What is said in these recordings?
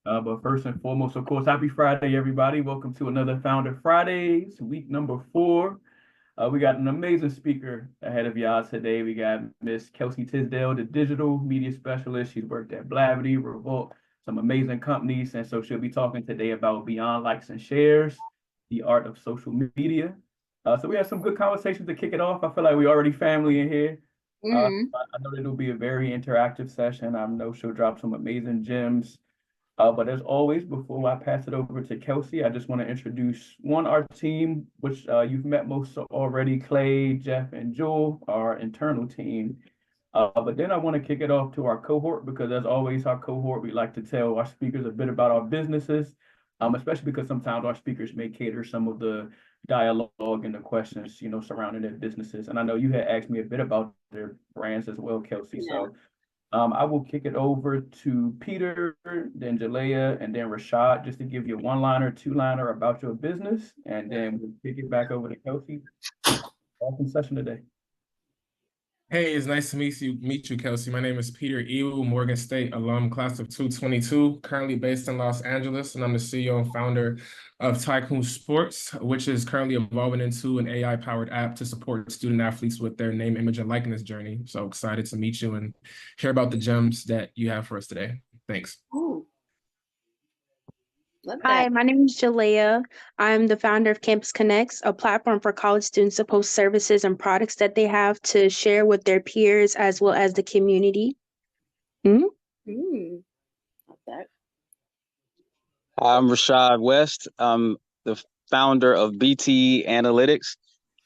But first and foremost, of course, happy Friday, everybody. Welcome to another Founder Fridays, week number 4. We got an amazing speaker ahead of y'all today. We got Miss Kelsey Tisdale, the digital media specialist. She's worked at Blavity, Revolt, some amazing companies. And so she'll be talking today about beyond likes and shares, the art of social media. So we have some good conversations to kick it off. I feel like we already family in here. I know that it'll be a very interactive session. I know she'll drop some amazing gems. But as always, before I pass it over to Kelsey, I just want to introduce our team, which you've met most already, Clay, Jeff, and Joel, our internal team. But then I want to kick it off to our cohort because as always, our cohort, we like to tell our speakers a bit about our businesses, especially because sometimes our speakers may cater some of the dialogue and the questions, surrounding their businesses. And I know you had asked me a bit about their brands as well, Kelsey. Yeah. So I will kick it over to Peter, then Jalea, and then Rashad, just to give you a one-liner, two-liner about your business, and then we'll kick it back over to Kelsey. Awesome session today. Hey, it's nice to meet you, Kelsey. My name is Peter Ewu, Morgan State alum, class of 2022, currently based in Los Angeles, and I'm the CEO and founder of T.H.E.M Sports, which is currently evolving into an AI-powered app to support student athletes with their name, image, and likeness journey. So excited to meet you and hear about the gems that you have for us today. Thanks. Ooh. Hi, my name is Jalea. I'm the founder of Campus Connects, a platform for college students to post services and products that they have to share with their peers as well as the community. Love that. I'm Rashad West. I'm the founder of BTE Analytics.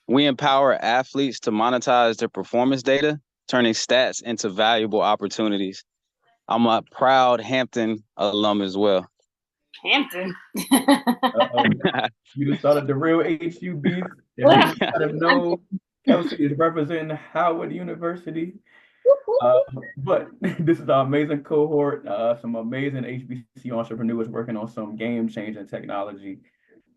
We empower athletes to monetize their performance data, turning stats into valuable opportunities. I'm a proud Hampton alum as well. Hampton. You just started the real HU beef. And you kind of know Kelsey is representing Howard University. But this is our amazing cohort, some amazing HBC entrepreneurs working on some game-changing technology.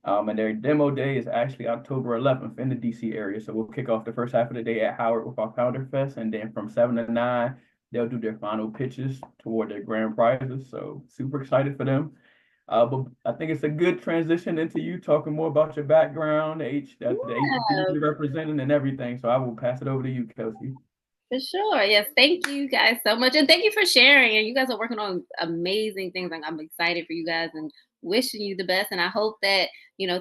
And their demo day is actually October 11th in the DC area. So we'll kick off the first half of the day at Howard with our Founder Fest. And then from 7 to 9, they'll do their final pitches toward their grand prizes. So super excited for them. But I think it's a good transition into you talking more about your background, the HBCU you're representing and everything. So I will pass it over to you, Kelsey. For sure. Yes. Thank you guys so much. And thank you for sharing. And you guys are working on amazing things. I'm excited for you guys and wishing you the best. And I hope that,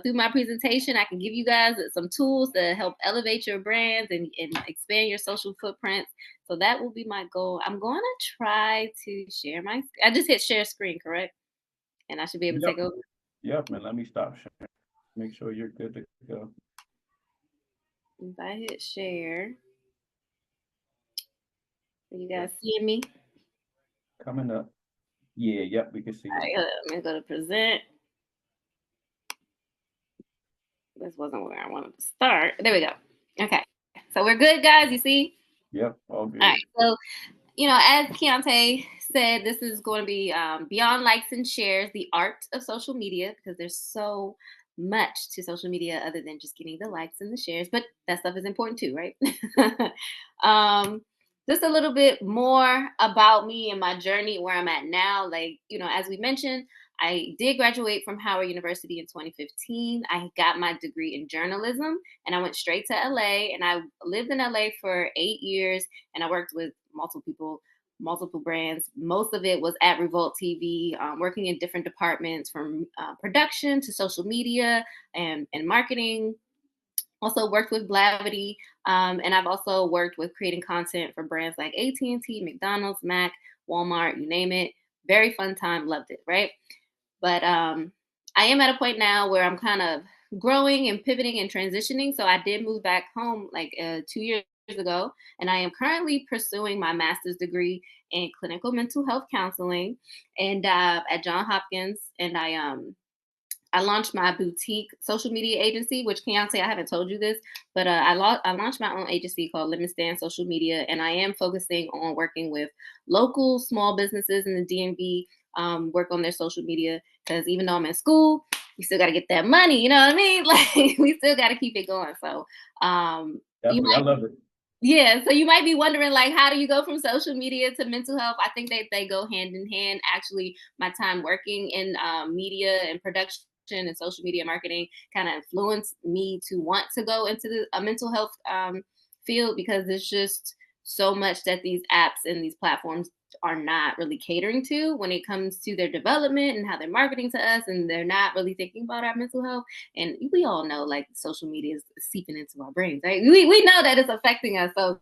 through my presentation, I can give you guys some tools to help elevate your brands and expand your social footprints. So that will be my goal. I'm going to try to share I just hit share screen, correct? And I should be able to take over. Yep, and let me stop sharing. Make sure you're good to go. If I hit share, are you guys seeing me? Coming up. Yeah, yep, we can see you. I'm going to go to present. This wasn't where I wanted to start. There we go. Okay. So we're good, guys. You see? Yep, all good. All right. So, as Keontae said, this is going to be beyond likes and shares, the art of social media, because there's so much to social media other than just getting the likes and the shares, but that stuff is important too, right? Just a little bit more about me and my journey, where I'm at now. As we mentioned, I did graduate from Howard University in 2015. I got my degree in journalism and I went straight to LA, and I lived in LA for 8 years, and I worked with multiple brands. Most of it was at Revolt TV, working in different departments from production to social media and marketing. Also worked with Blavity, and I've also worked with creating content for brands like AT&T, McDonald's, Mac, Walmart, you name it. Very fun time, loved it, right? But I am at a point now where I'm kind of growing and pivoting and transitioning. So I did move back home 2 years ago, and I am currently pursuing my master's degree in clinical mental health counseling and at Johns Hopkins. And I launched my boutique social media agency, which Keontae, I haven't told you this, but I launched my own agency called Lemon Stand Social Media, and I am focusing on working with local small businesses in the DMV, work on their social media, because even though I'm in school, we still got to get that money, you know what I mean? We still got to keep it going. So I love it. Yeah, so you might be wondering, like, how do you go from social media to mental health? I think they go hand in hand. Actually, my time working in media and production and social media marketing kind of influenced me to want to go into the mental health field, because there's just so much that these apps and these platforms are not really catering to when it comes to their development and how they're marketing to us, and they're not really thinking about our mental health. And we all know, like, social media is seeping into our brains, right? We know that it's affecting us. So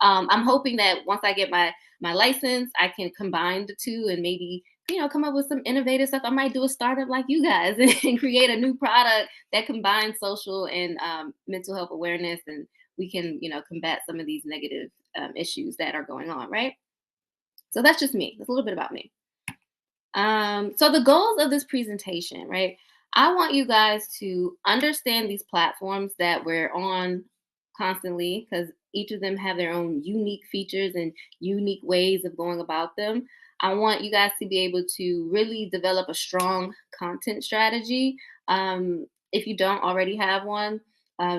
I'm hoping that once I get my license, I can combine the two and maybe, come up with some innovative stuff. I might do a startup like you guys and create a new product that combines social and mental health awareness, and we can, combat some of these negative issues that are going on, right? So that's just me. That's a little bit about me. So the goals of this presentation, right? I want you guys to understand these platforms that we're on constantly, because each of them have their own unique features and unique ways of going about them. I want you guys to be able to really develop a strong content strategy. If you don't already have one,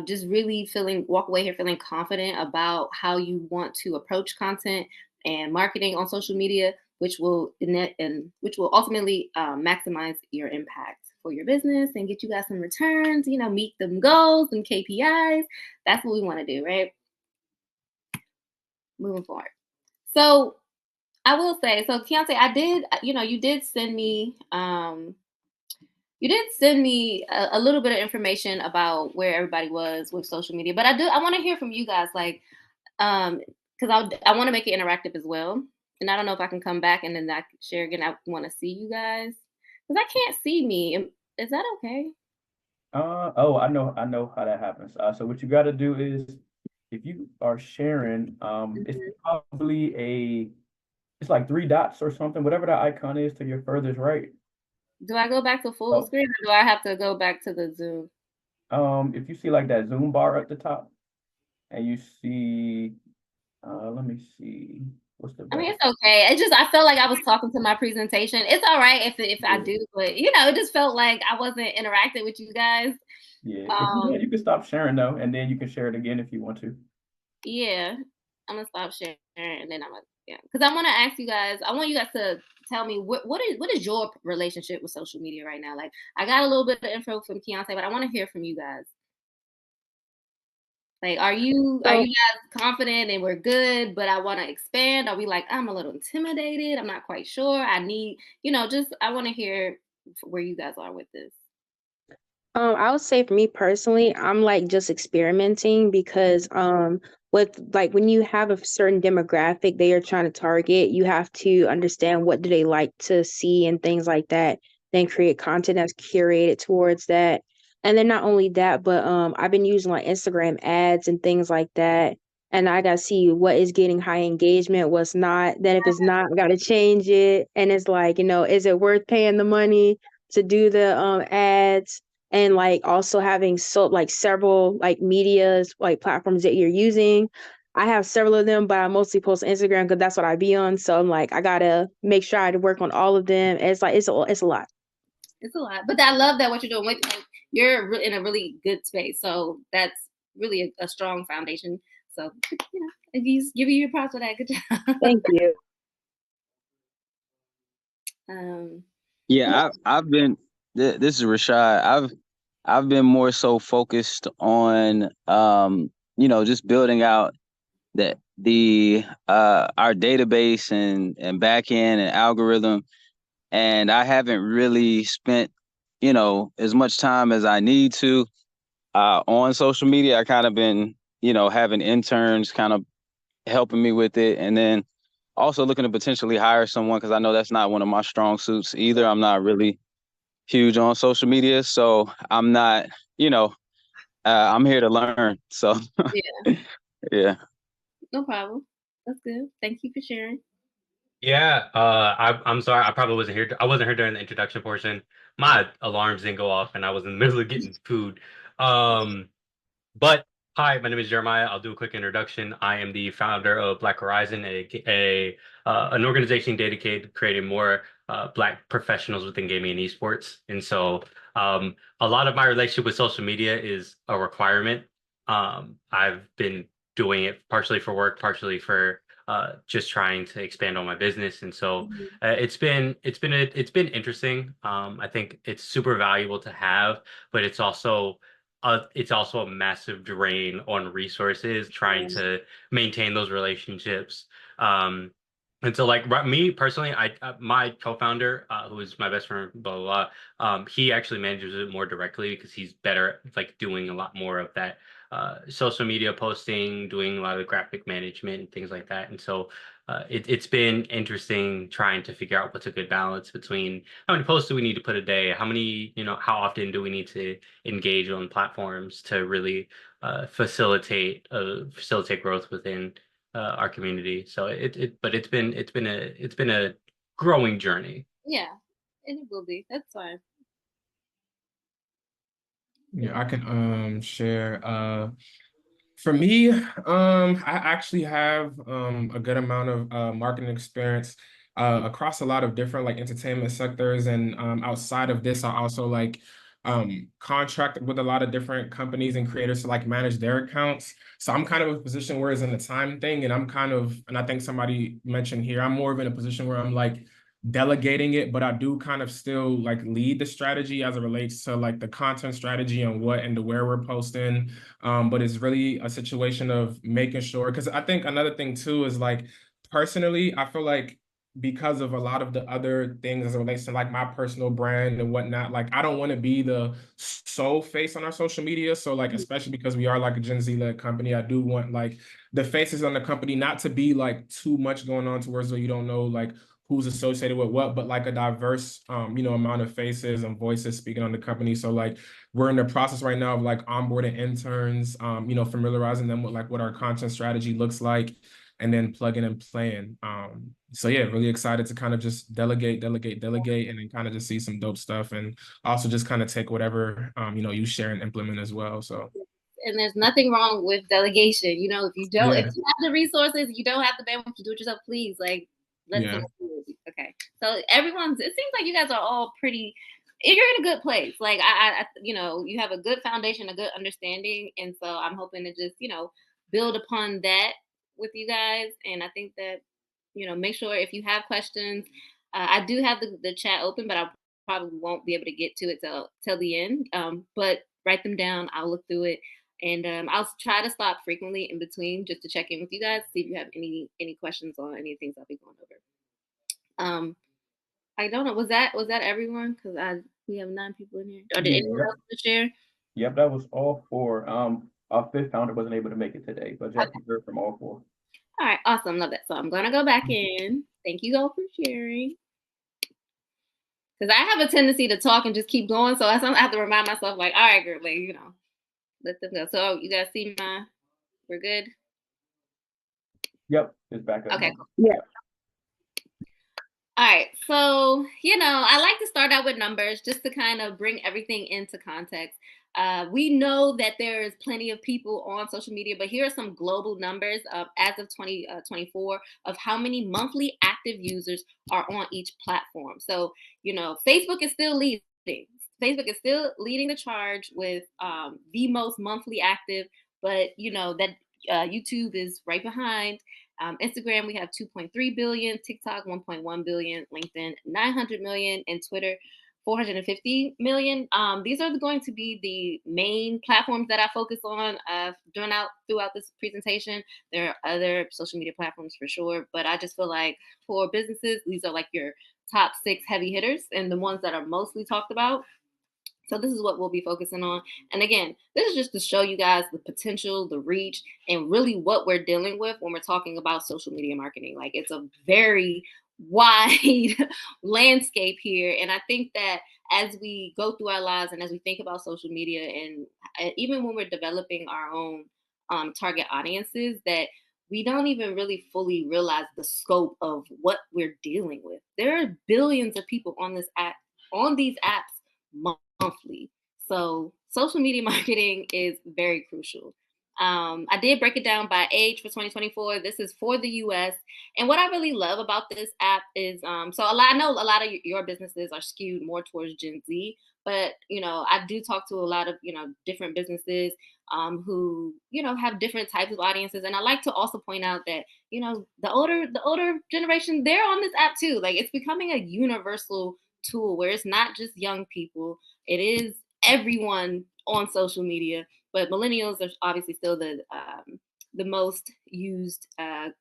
just really walk away here feeling confident about how you want to approach content and marketing on social media, which will which will ultimately maximize your impact for your business and get you guys some returns. Meet them goals and KPIs. That's what we want to do, right? Moving forward. So I will say, so Keontae, I did, you did send me a little bit of information about where everybody was with social media, but I want to hear from you guys, like, because I want to make it interactive as well. And I don't know if I can come back and then I can share again. I want to see you guys because I can't see me. Is that okay? Oh, I know how that happens. So what you got to do is, if you are sharing, it's probably it's like three dots or something, whatever that icon is to your furthest right. Do I go back to full Oh, screen or do I have to go back to the Zoom? if you see like that Zoom bar at the top, and you see, let me see, what's the I mean, button? it's okay. I felt like I was talking to my presentation. It's all right if I Yeah. do, but it just felt like I wasn't interacting with you guys. Yeah, if you want, you can stop sharing though, and then you can share it again if you want to. Yeah, I'm gonna stop sharing, and then because I want to ask you guys. I want you guys to tell me what is your relationship with social media right now. Like, I got a little bit of info from Keontae, but I want to hear from you guys. Like, are you So guys confident and we're good, but I want to expand? Are we like, I'm a little intimidated, I'm not quite sure. I need, just I want to hear where you guys are with this. I would say for me personally, I'm like just experimenting because with like when you have a certain demographic they are trying to target, you have to understand what do they like to see and things like that, then create content that's curated towards that. And then not only that, but I've been using like Instagram ads and things like that. And I gotta see what is getting high engagement, what's not. Then if it's not, I gotta change it. And it's like, is it worth paying the money to do the ads? And like also having several like medias like platforms that you're using. I have several of them, but I mostly post on Instagram because that's what I be on. So I'm like, I gotta make sure I work on all of them. And it's like it's a lot. It's a lot, but I love that what you're doing. Like, you're in a really good space, so that's really a strong foundation. So, give you your props for that. Good job. Thank you. um, Yeah, I've been this is Rashad. I've been more so focused on just building out the our database and back end and algorithm, and I haven't really spent as much time as I need to on social media. I kind of been having interns kind of helping me with it, and then also looking to potentially hire someone because I know that's not one of my strong suits either. I'm not really huge on social media, so I'm not, I'm here to learn. So yeah, yeah. no problem. That's good. Thank you for sharing. Yeah, I'm sorry. I probably wasn't here. I wasn't here during the introduction portion. My alarms didn't go off, and I was in the middle of getting food. Um, but hi, my name is Jeremiah. I'll do a quick introduction. I am the founder of Black Horizon, an organization dedicated to creating more Black professionals within gaming and esports. And so, a lot of my relationship with social media is a requirement. I've been doing it partially for work, partially for just trying to expand on my business. And so it's been interesting. I think it's super valuable to have, but it's also a massive drain on resources trying to maintain those relationships. Um, and so, like me personally, my co-founder, who is my best friend, blah blah blah, he actually manages it more directly because he's better at like doing a lot more of that social media posting, doing a lot of graphic management and things like that. And so it's been interesting trying to figure out what's a good balance between how many posts do we need to put a day, how many, how often do we need to engage on platforms to really facilitate growth within our community. So but it's been a growing journey. Yeah, and it will be. That's fine. Yeah, I can share. For me, I actually have a good amount of marketing experience across a lot of different like entertainment sectors, and outside of this, I also like contract with a lot of different companies and creators to like manage their accounts. So I'm kind of in a position where it's in the time thing, and and I think somebody mentioned here, I'm more of in a position where I'm like delegating it, but I do kind of still like lead the strategy as it relates to like the content strategy and what and the where we're posting. But it's really a situation of making sure, because I think another thing too is like personally, I feel like because of a lot of the other things as it relates to like my personal brand and whatnot, like I don't want to be the sole face on our social media. So like, especially because we are like a Gen Z led company, I do want like the faces on the company not to be like too much going on towards where you don't know like who's associated with what, but like a diverse amount of faces and voices speaking on the company. So like we're in the process right now of like onboarding interns, familiarizing them with like what our content strategy looks like, and then plugging and playing. So yeah, really excited to kind of just delegate, and then kind of just see some dope stuff, and also just kind of take whatever you share and implement as well. So. And there's nothing wrong with delegation. You know, if you have the resources, you don't have the bandwidth to do it yourself, please, like, let them do it. Okay. So it seems like you guys are all you're in a good place. Like, you have a good foundation, a good understanding. And so I'm hoping to just, build upon that with you guys. And I think that, make sure if you have questions, I do have the chat open, but I probably won't be able to get to it till the end. But write them down. I'll look through it. And I'll try to stop frequently in between just to check in with you guys, see if you have any questions on any things I'll be going over. I don't know. Was that everyone? Because we have 9 people in here. Or did anyone else want to share? Yep, that was all 4. Our 5th founder wasn't able to make it today, but Jackie heard from all 4. All right, awesome, love that. So I'm gonna go back in. Thank you all for sharing. Because I have a tendency to talk and just keep going, so I have to remind myself, like, all right, girl, like, let them go. So you guys see we're good? Yep, it's back up. Okay, cool. Yeah. All right, so I like to start out with numbers just to kind of bring everything into context. We know that there is plenty of people on social media, but here are some global numbers as of 2024 of how many monthly active users are on each platform. So, Facebook is still leading. Facebook is still leading the charge with the most monthly active, but that YouTube is right behind. Instagram, we have 2.3 billion, TikTok, 1.1 billion, LinkedIn, 900 million, and Twitter, 450 million. These are going to be the main platforms that I focus on throughout this presentation. There are other social media platforms for sure, but I just feel like for businesses, these are like your top 6 heavy hitters and the ones that are mostly talked about. So this is what we'll be focusing on. And again, this is just to show you guys the potential, the reach, and really what we're dealing with when we're talking about social media marketing. Like, it's a very wide landscape here. And I think that as we go through our lives and as we think about social media, and even when we're developing our own target audiences, that we don't even really fully realize the scope of what we're dealing with. There are billions of people on these apps monthly. So social media marketing is very crucial. I did break it down by age for 2024. This is for the US. And what I really love about this app is, I know a lot of your businesses are skewed more towards Gen Z, But, I do talk to a lot of, different businesses who, have different types of audiences. And I like to also point out that, the older generation, they're on this app too. Like, it's becoming a universal tool where it's not just young people, it is everyone on social media. But millennials are obviously still the most used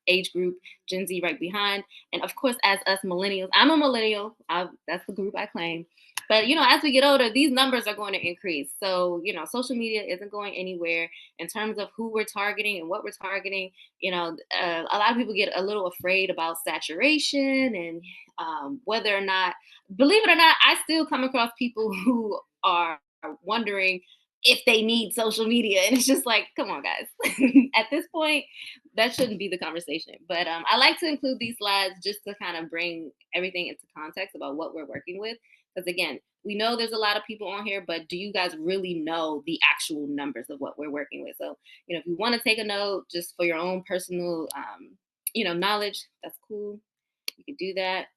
age group, Gen Z right behind. And of course, as us millennials, I'm a millennial. That's the group I claim. But, as we get older, these numbers are going to increase. So, social media isn't going anywhere in terms of who we're targeting and what we're targeting. A lot of people get a little afraid about saturation and whether or not, believe it or not, I still come across people who are wondering if they need social media. And it's just like, come on, guys. At this point, that shouldn't be the conversation. But I like to include these slides just to kind of bring everything into context about what we're working with. Because again, we know there's a lot of people on here, but do you guys really know the actual numbers of what we're working with? So, if you want to take a note just for your own personal, knowledge, that's cool. You can do that.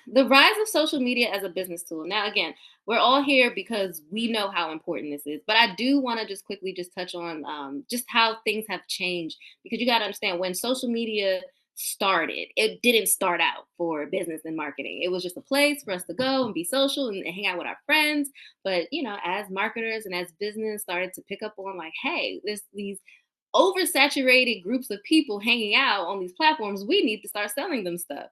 The rise of social media as a business tool. Now, again, we're all here because we know how important this is. But I do want to just quickly just touch on just how things have changed, because you got to understand, when social media started, it didn't start out for business and marketing. It was just a place for us to go and be social and hang out with our friends. But, as marketers and as business started to pick up on, like, hey, there's these oversaturated groups of people hanging out on these platforms, we need to start selling them stuff.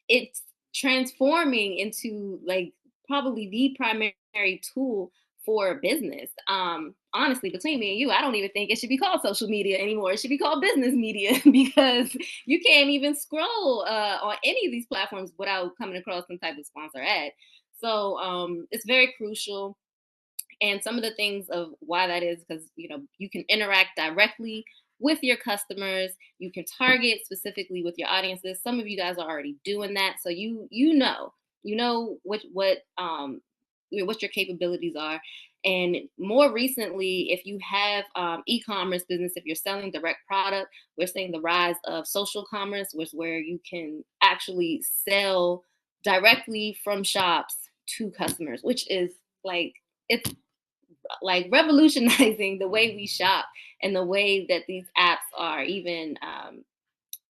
It's transforming into, like, probably the primary tool for business. Honestly, between me and you, I don't even think it should be called social media anymore. It should be called business media because you can't even scroll on any of these platforms without coming across some type of sponsor ad. So it's very crucial. And some of the things of why that is, because you can interact directly with your customers, you can target specifically with your audiences. Some of you guys are already doing that, so you know what your capabilities are. And more recently, if you have e-commerce business, if you're selling direct product, we're seeing the rise of social commerce, which where you can actually sell directly from shops to customers, which is like, it's like revolutionizing the way we shop and the way that these apps are even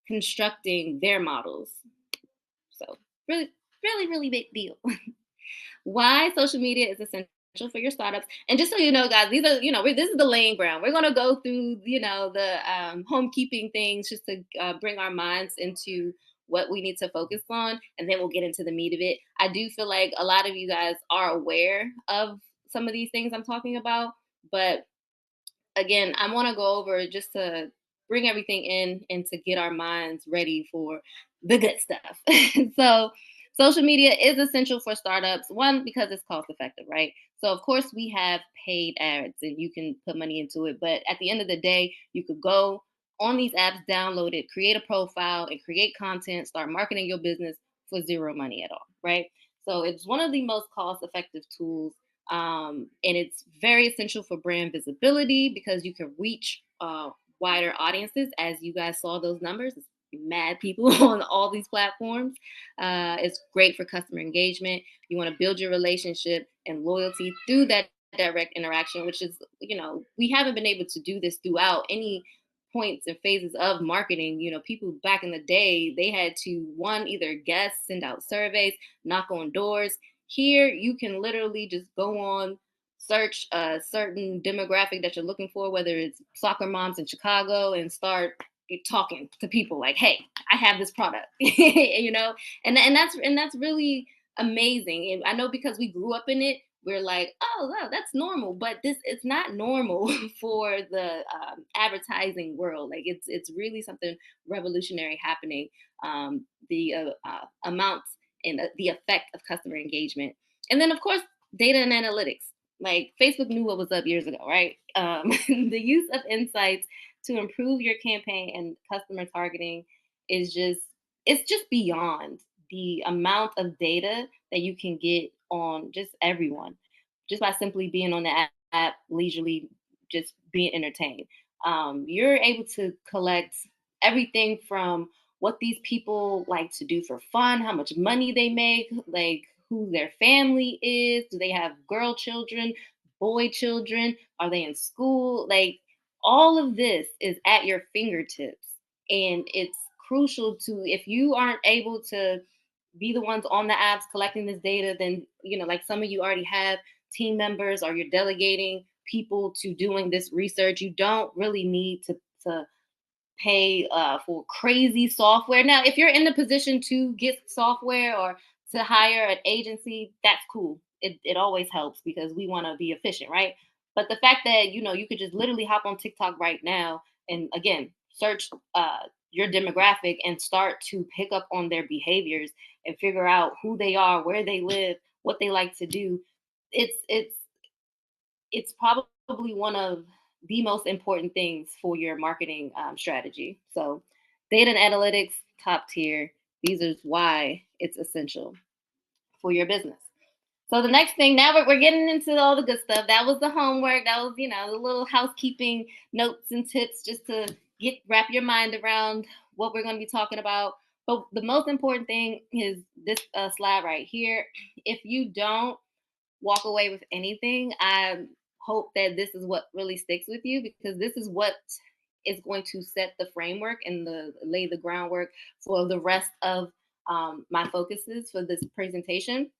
constructing their models. So really, really, really big deal. Why social media is essential for your startups. And just so you know, guys, these are, this is the laying ground. We're going to go through, the homekeeping things just to bring our minds into what we need to focus on. And then we'll get into the meat of it. I do feel like a lot of you guys are aware of some of these things I'm talking about. But again, I want to go over just to bring everything in and to get our minds ready for the good stuff. So, social media is essential for startups. One, because it's cost effective, right? So, of course, we have paid ads and you can put money into it. But at the end of the day, you could go on these apps, download it, create a profile, and create content, start marketing your business for zero money at all, right? So, it's one of the most cost effective tools, and it's very essential for brand visibility because you can reach wider audiences. As you guys saw those numbers, it's mad people on all these platforms. It's great for customer engagement. You want to build your relationship and loyalty through that direct interaction, which is, we haven't been able to do this throughout any points and phases of marketing. People back in the day, they had to, one, either guess, send out surveys, knock on doors. Here, you can literally just go on, search a certain demographic that you're looking for, whether it's soccer moms in Chicago, and start talking to people like, "Hey, I have this product," and that's really amazing. And I know because we grew up in it, we're like, "Oh, wow, that's normal," but it's not normal for the advertising world. Like, it's really something revolutionary happening. The amounts and the effect of customer engagement. And then, of course, data and analytics. Like, Facebook knew what was up years ago, right? The use of insights to improve your campaign and customer targeting is it's just beyond the amount of data that you can get on just everyone, just by simply being on the app leisurely, just being entertained. You're able to collect everything from what these people like to do for fun, how much money they make, like who their family is. Do they have girl children, boy children? Are they in school? Like, all of this is at your fingertips. And it's crucial to, if you aren't able to be the ones on the apps collecting this data, then, like some of you already have team members or you're delegating people to doing this research. You don't really need to pay for crazy software. Now, if you're in the position to get software or to hire an agency, that's cool. It always helps because we want to be efficient, right? But the fact that, you could just literally hop on TikTok right now and, again, search your demographic and start to pick up on their behaviors and figure out who they are, where they live, what they like to do. It's probably one of the most important things for your marketing strategy. So data and analytics, top tier. These are why it's essential for your business. So the next thing, now we're getting into all the good stuff. That was the homework. That was, the little housekeeping notes and tips just to wrap your mind around what we're going to be talking about. But the most important thing is this slide right here. If you don't walk away with anything, I hope that this is what really sticks with you, because this is what is going to set the framework and lay the groundwork for the rest of my focuses for this presentation.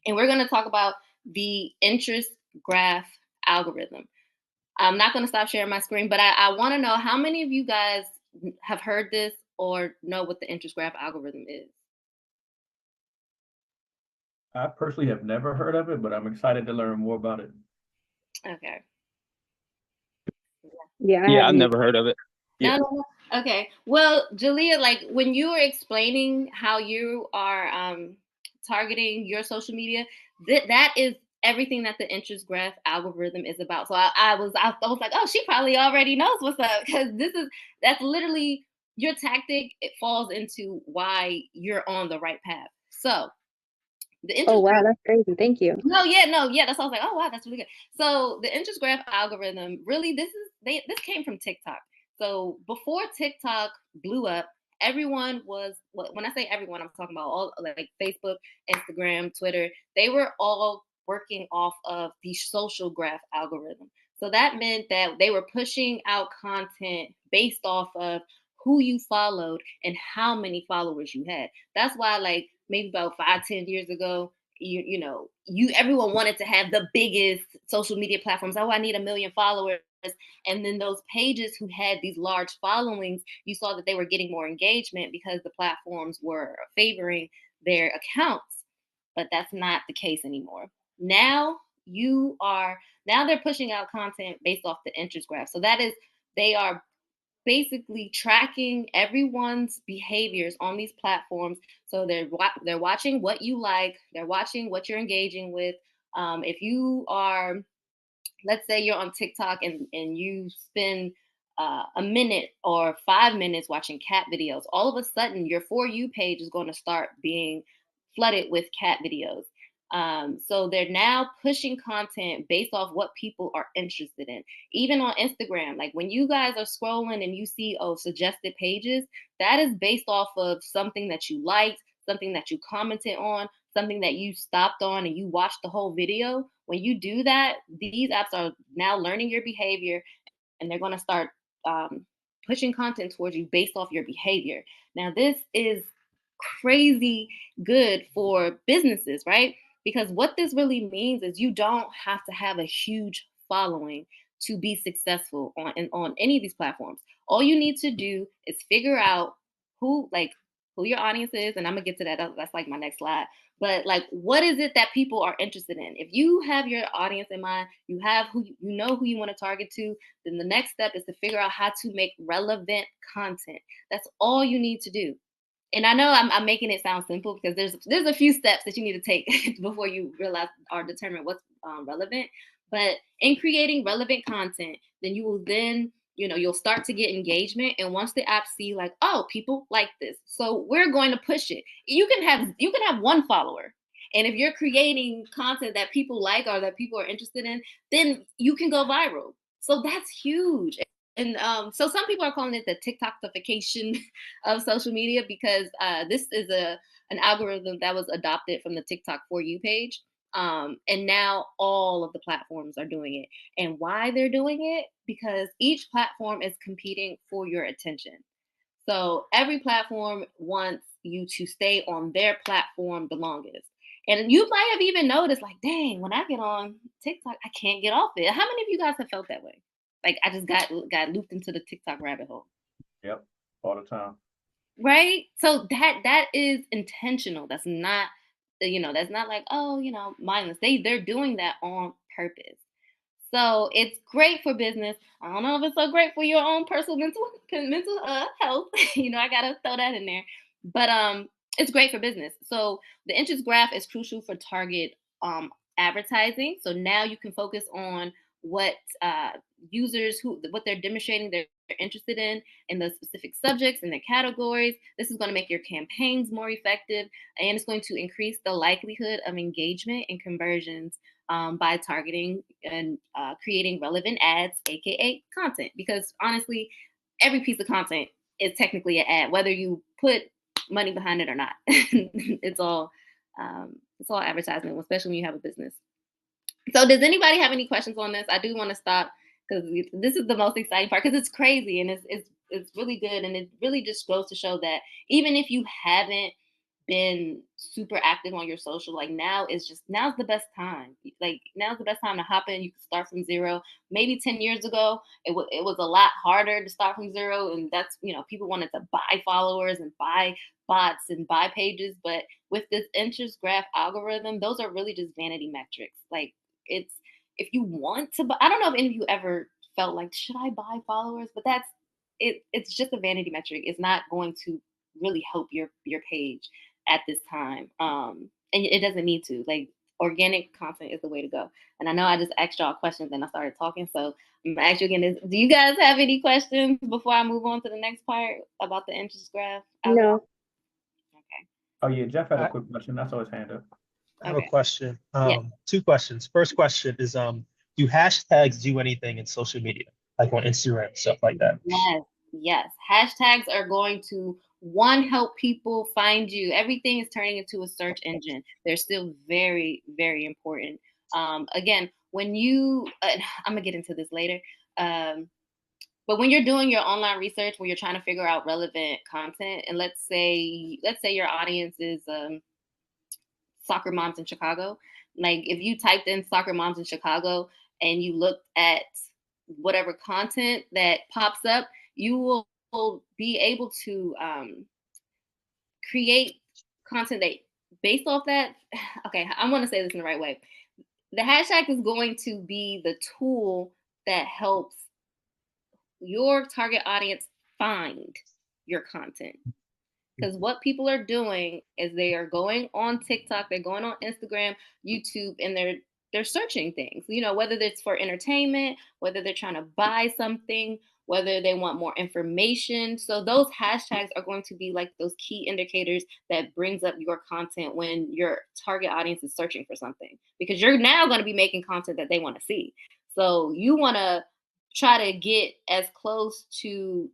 And we're going to talk about the interest graph algorithm. I'm not going to stop sharing my screen, but I want to know how many of you guys have heard this or know what the interest graph algorithm is. I personally have never heard of it, but I'm excited to learn more about it. Okay. Yeah, I've never heard of it. Yeah. No. Okay. Well, Jalea, like when you were explaining how you are targeting your social media, that is everything that the interest graph algorithm is about. So I was like, oh, she probably already knows what's up, because that's literally your tactic. It falls into why you're on the right path. So the interest Oh wow, that's crazy. Thank you. No, yeah. That's why I was like, oh wow, that's really good. So the interest graph algorithm, really, this came from TikTok. So before TikTok blew up, everyone was, when I say everyone, I'm talking about all, like Facebook, Instagram, Twitter. They were all working off of the social graph algorithm. So that meant that they were pushing out content based off of who you followed and how many followers you had. That's why, like, maybe about 5-10 years ago, everyone wanted to have the biggest social media platforms. Oh, I need 1 million followers. And then those pages who had these large followings, you saw that they were getting more engagement because the platforms were favoring their accounts. But that's not the case anymore. Now they're pushing out content based off the interest graph. So they are basically tracking everyone's behaviors on these platforms. So they're watching what you like, they're watching what you're engaging with. If you are, let's say you're on TikTok and you spend a minute or 5 minutes watching cat videos, all of a sudden your For You page is going to start being flooded with cat videos. So they're now pushing content based off what people are interested in. Even on Instagram, like when you guys are scrolling and you see, suggested pages, that is based off of something that you liked, something that you commented on, something that you stopped on and you watched the whole video. When you do that, these apps are now learning your behavior, and they're going to start pushing content towards you based off your behavior. Now, this is crazy good for businesses, right? Because what this really means is you don't have to have a huge following to be successful on any of these platforms. All you need to do is figure out who your audience is, and I'm gonna get to that. That's like my next slide. But like, what is it that people are interested in? If you have your audience in mind, you have who you know who you want to target to, then the next step is to figure out how to make relevant content. That's all you need to do. And I know I'm making it sound simple, because there's a few steps that you need to take before you realize or determine what's relevant. But in creating relevant content, then you'll start to get engagement. And once the apps see like, oh, people like this, so we're going to push it. You can have one follower. And if you're creating content that people like or that people are interested in, then you can go viral. So that's huge. And so some people are calling it the TikTokification of social media, because this is an algorithm that was adopted from the TikTok For You page. And now all of the platforms are doing it. And why they're doing it? Because each platform is competing for your attention. So every platform wants you to stay on their platform the longest. And you might have even noticed, like, dang, when I get on TikTok, I can't get off it. How many of you guys have felt that way? Like, I just got looped into the TikTok rabbit hole. Yep, all the time. Right? So that is intentional. That's not, that's not like, oh, mindless. They're doing that on purpose. So it's great for business. I don't know if it's so great for your own personal mental health. I gotta throw that in there. But it's great for business. So the interest graph is crucial for target advertising. So now you can focus on what users what they're demonstrating they're interested in the specific subjects and the categories. This is going to make your campaigns more effective, and it's going to increase the likelihood of engagement and conversions by targeting and creating relevant ads, aka content. Because honestly, every piece of content is technically an ad, whether you put money behind it or not. It's all advertisement, especially when you have a business. So, does anybody have any questions on this? I do want to stop because this is the most exciting part because it's crazy and it's really good, and it really just goes to show that even if you haven't been super active on your social, like now's the best time. Like now's the best time to hop in. You can start from zero. Maybe 10 years ago, it was a lot harder to start from zero, and that's people wanted to buy followers and buy bots and buy pages, but with this interest graph algorithm, those are really just vanity metrics. Like it's if you want to buy, I don't know if any of you ever felt like, should I buy followers? But that's it. It's just a vanity metric. It's not going to really help your page at this time. And it doesn't need to. Like organic content is the way to go. And I know I just asked y'all questions and I started talking. So I'm gonna ask you again, do you guys have any questions before I move on to the next part about the interest graph? No. Okay. Oh yeah, Jeff had a I, quick question. I saw his hand up. I have a Okay. question. Yeah. 2 questions. First question is, do hashtags do anything in social media, like on Instagram, stuff like that? Yes. Hashtags are going to help people find you. Everything is turning into a search engine. They're still very, very important. Again, when you, I'm gonna get into this later. But when you're doing your online research, when you're trying to figure out relevant content, and let's say your audience is soccer moms in Chicago. Like if you typed in soccer moms in Chicago and you looked at whatever content that pops up, you will be able to create content that based off that. Okay, I want to say this in the right way. The hashtag is going to be the tool that helps your target audience find your content. Because what people are doing is they are going on TikTok, they're going on Instagram, YouTube, and they're searching things, whether it's for entertainment, whether they're trying to buy something, whether they want more information. So those hashtags are going to be like those key indicators that brings up your content when your target audience is searching for something, because you're now going to be making content that they want to see. So you want to try to get as close to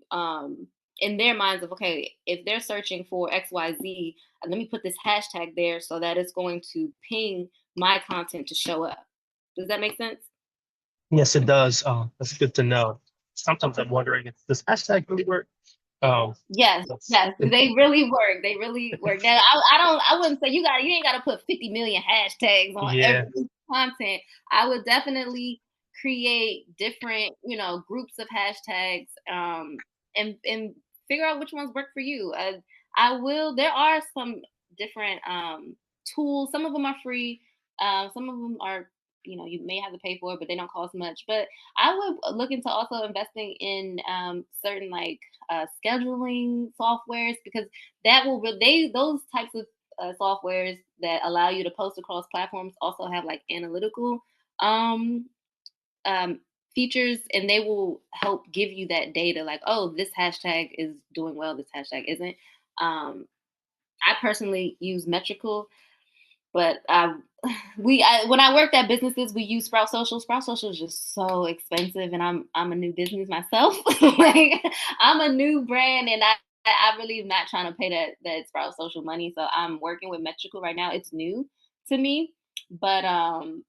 in their minds of, okay, if they're searching for XYZ, let me put this hashtag there so that it's going to ping my content to show up. Does that make sense? Yes, it does. That's good to know. Sometimes I'm wondering, does hashtag really work? Yes, they really work. They really work. Now, I wouldn't say you ain't got to put 50 million hashtags on every content. I would definitely create different, groups of hashtags, and figure out which ones work for you. There are some different tools. Some of them are free. Some of them are, you may have to pay for it, but they don't cost much. But I would look into also investing in certain like scheduling softwares, because that will those types of softwares that allow you to post across platforms also have like analytical um, um, features, and they will help give you that data like, oh, this hashtag is doing well, this hashtag isn't. I personally use Metrical, but when I worked at businesses, we use Sprout Social. Sprout Social is just so expensive, and I'm a new business myself. Like I'm a new brand, and I really am not trying to pay that Sprout social money. So I'm working with Metrical right now. It's new to me, but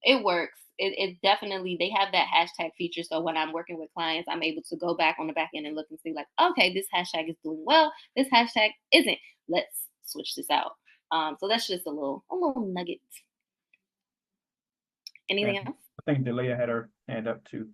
it works. It definitely, they have that hashtag feature. So when I'm working with clients, I'm able to go back on the back end and look and see like, okay, this hashtag is doing well. This hashtag isn't. Let's switch this out. So that's just a little nugget. Anything else? I think Delia had her hand up too.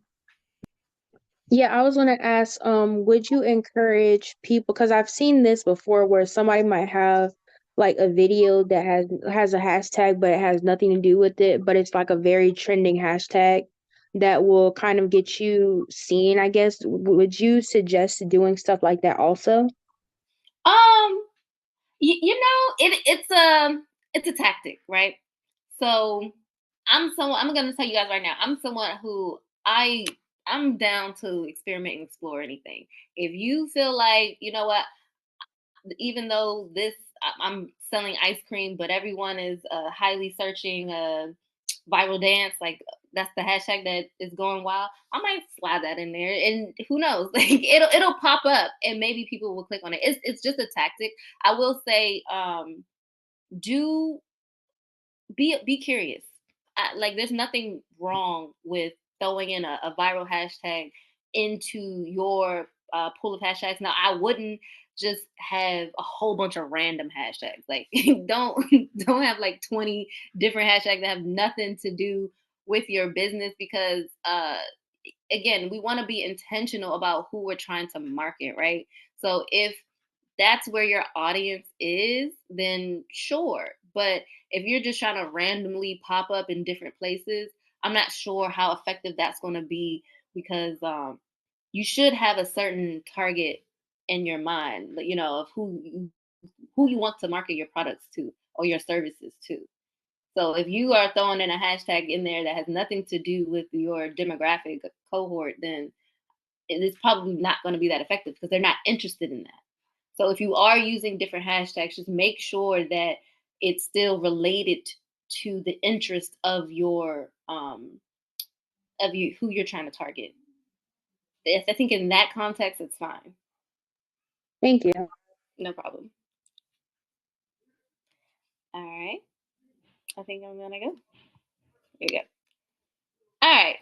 Yeah, I was gonna ask, would you encourage people, because I've seen this before where somebody might have like a video that has a hashtag, but it has nothing to do with it, but it's like a very trending hashtag that will kind of get you seen, I guess. Would you suggest doing stuff like that also? Um, you know, it's a tactic, right? So I'm gonna tell you guys right now, I'm someone who I'm down to experiment and explore anything. If you feel like, you know what, even though I'm selling ice cream, but everyone is highly searching viral dance, like that's the hashtag that is going wild. I might slide that in there, and who knows? Like it'll pop up, and maybe people will click on it. It's just a tactic. I will say, do be curious. Like there's nothing wrong with throwing in a viral hashtag into your pool of hashtags. Now I wouldn't just have a whole bunch of random hashtags. Like don't don't have like 20 different hashtags that have nothing to do with your business, because again, we want to be intentional about who we're trying to market, right? So if that's where your audience is, then sure. But if you're just trying to randomly pop up in different places, I'm not sure how effective that's going to be, because you should have a certain target in your mind, you know, of who you want to market your products to or your services to. So if you are throwing in a hashtag in there that has nothing to do with your demographic cohort, then it is probably not going to be that effective because they're not interested in that. So if you are using different hashtags, just make sure that it's still related to the interest of you who you're trying to target. If I think in that context, it's fine. Thank you. No problem. All right. I think I'm gonna go. Here we go. All right.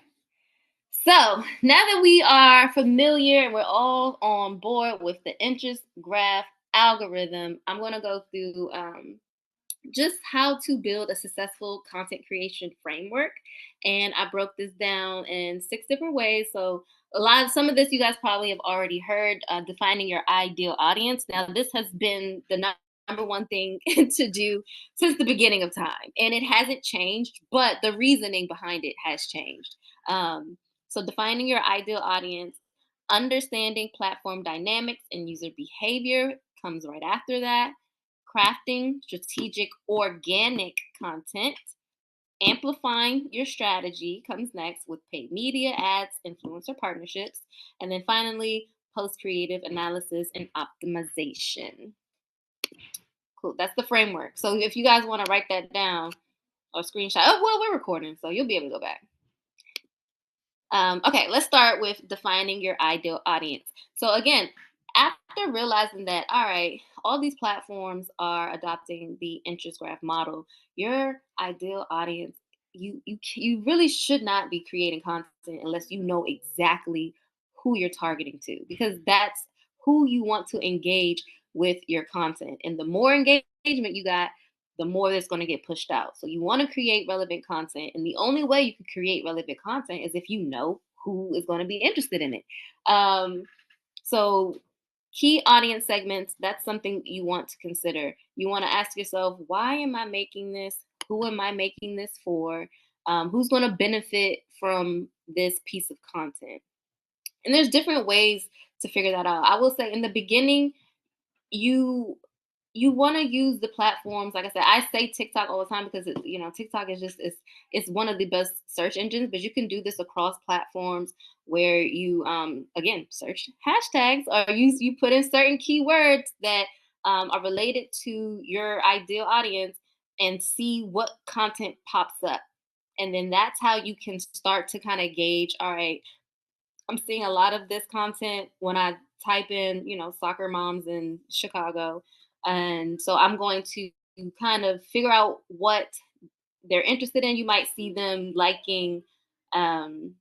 So now that we are familiar and we're all on board with the interest graph algorithm, I'm gonna go through just how to build a successful content creation framework. And I broke this down in 6 different ways. So some of this you guys probably have already heard, defining your ideal audience. Now, this has been the number one thing to do since the beginning of time. And it hasn't changed, but the reasoning behind it has changed. So defining your ideal audience, understanding platform dynamics and user behavior comes right after that. Crafting strategic organic content, amplifying your strategy comes next with paid media, ads, influencer partnerships, and then finally, post creative analysis and optimization. Cool, that's the framework. So if you guys want to write that down or screenshot, oh, well, we're recording, so you'll be able to go back. Okay, let's start with defining your ideal audience. So again, after realizing that, all right, all these platforms are adopting the interest graph model, your ideal audience, you really should not be creating content unless you know exactly who you're targeting to, because that's who you want to engage with your content. And the more engagement you got, the more that's going to get pushed out. So you want to create relevant content. And the only way you can create relevant content is if you know who is going to be interested in it. So key audience segments, that's something you want to consider. You want to ask yourself, why am I making this? Who am I making this for? Who's going to benefit from this piece of content? And there's different ways to figure that out. I will say in the beginning, you want to use the platforms. Like I said, I say TikTok all the time because TikTok is just it's one of the best search engines. But you can do this across platforms where you again search hashtags, or you put in certain keywords that are related to your ideal audience and see what content pops up. And then that's how you can start to kind of gauge, all right, I'm seeing a lot of this content when I type in, soccer moms in Chicago. And so I'm going to kind of figure out what they're interested in. You might see them liking, um,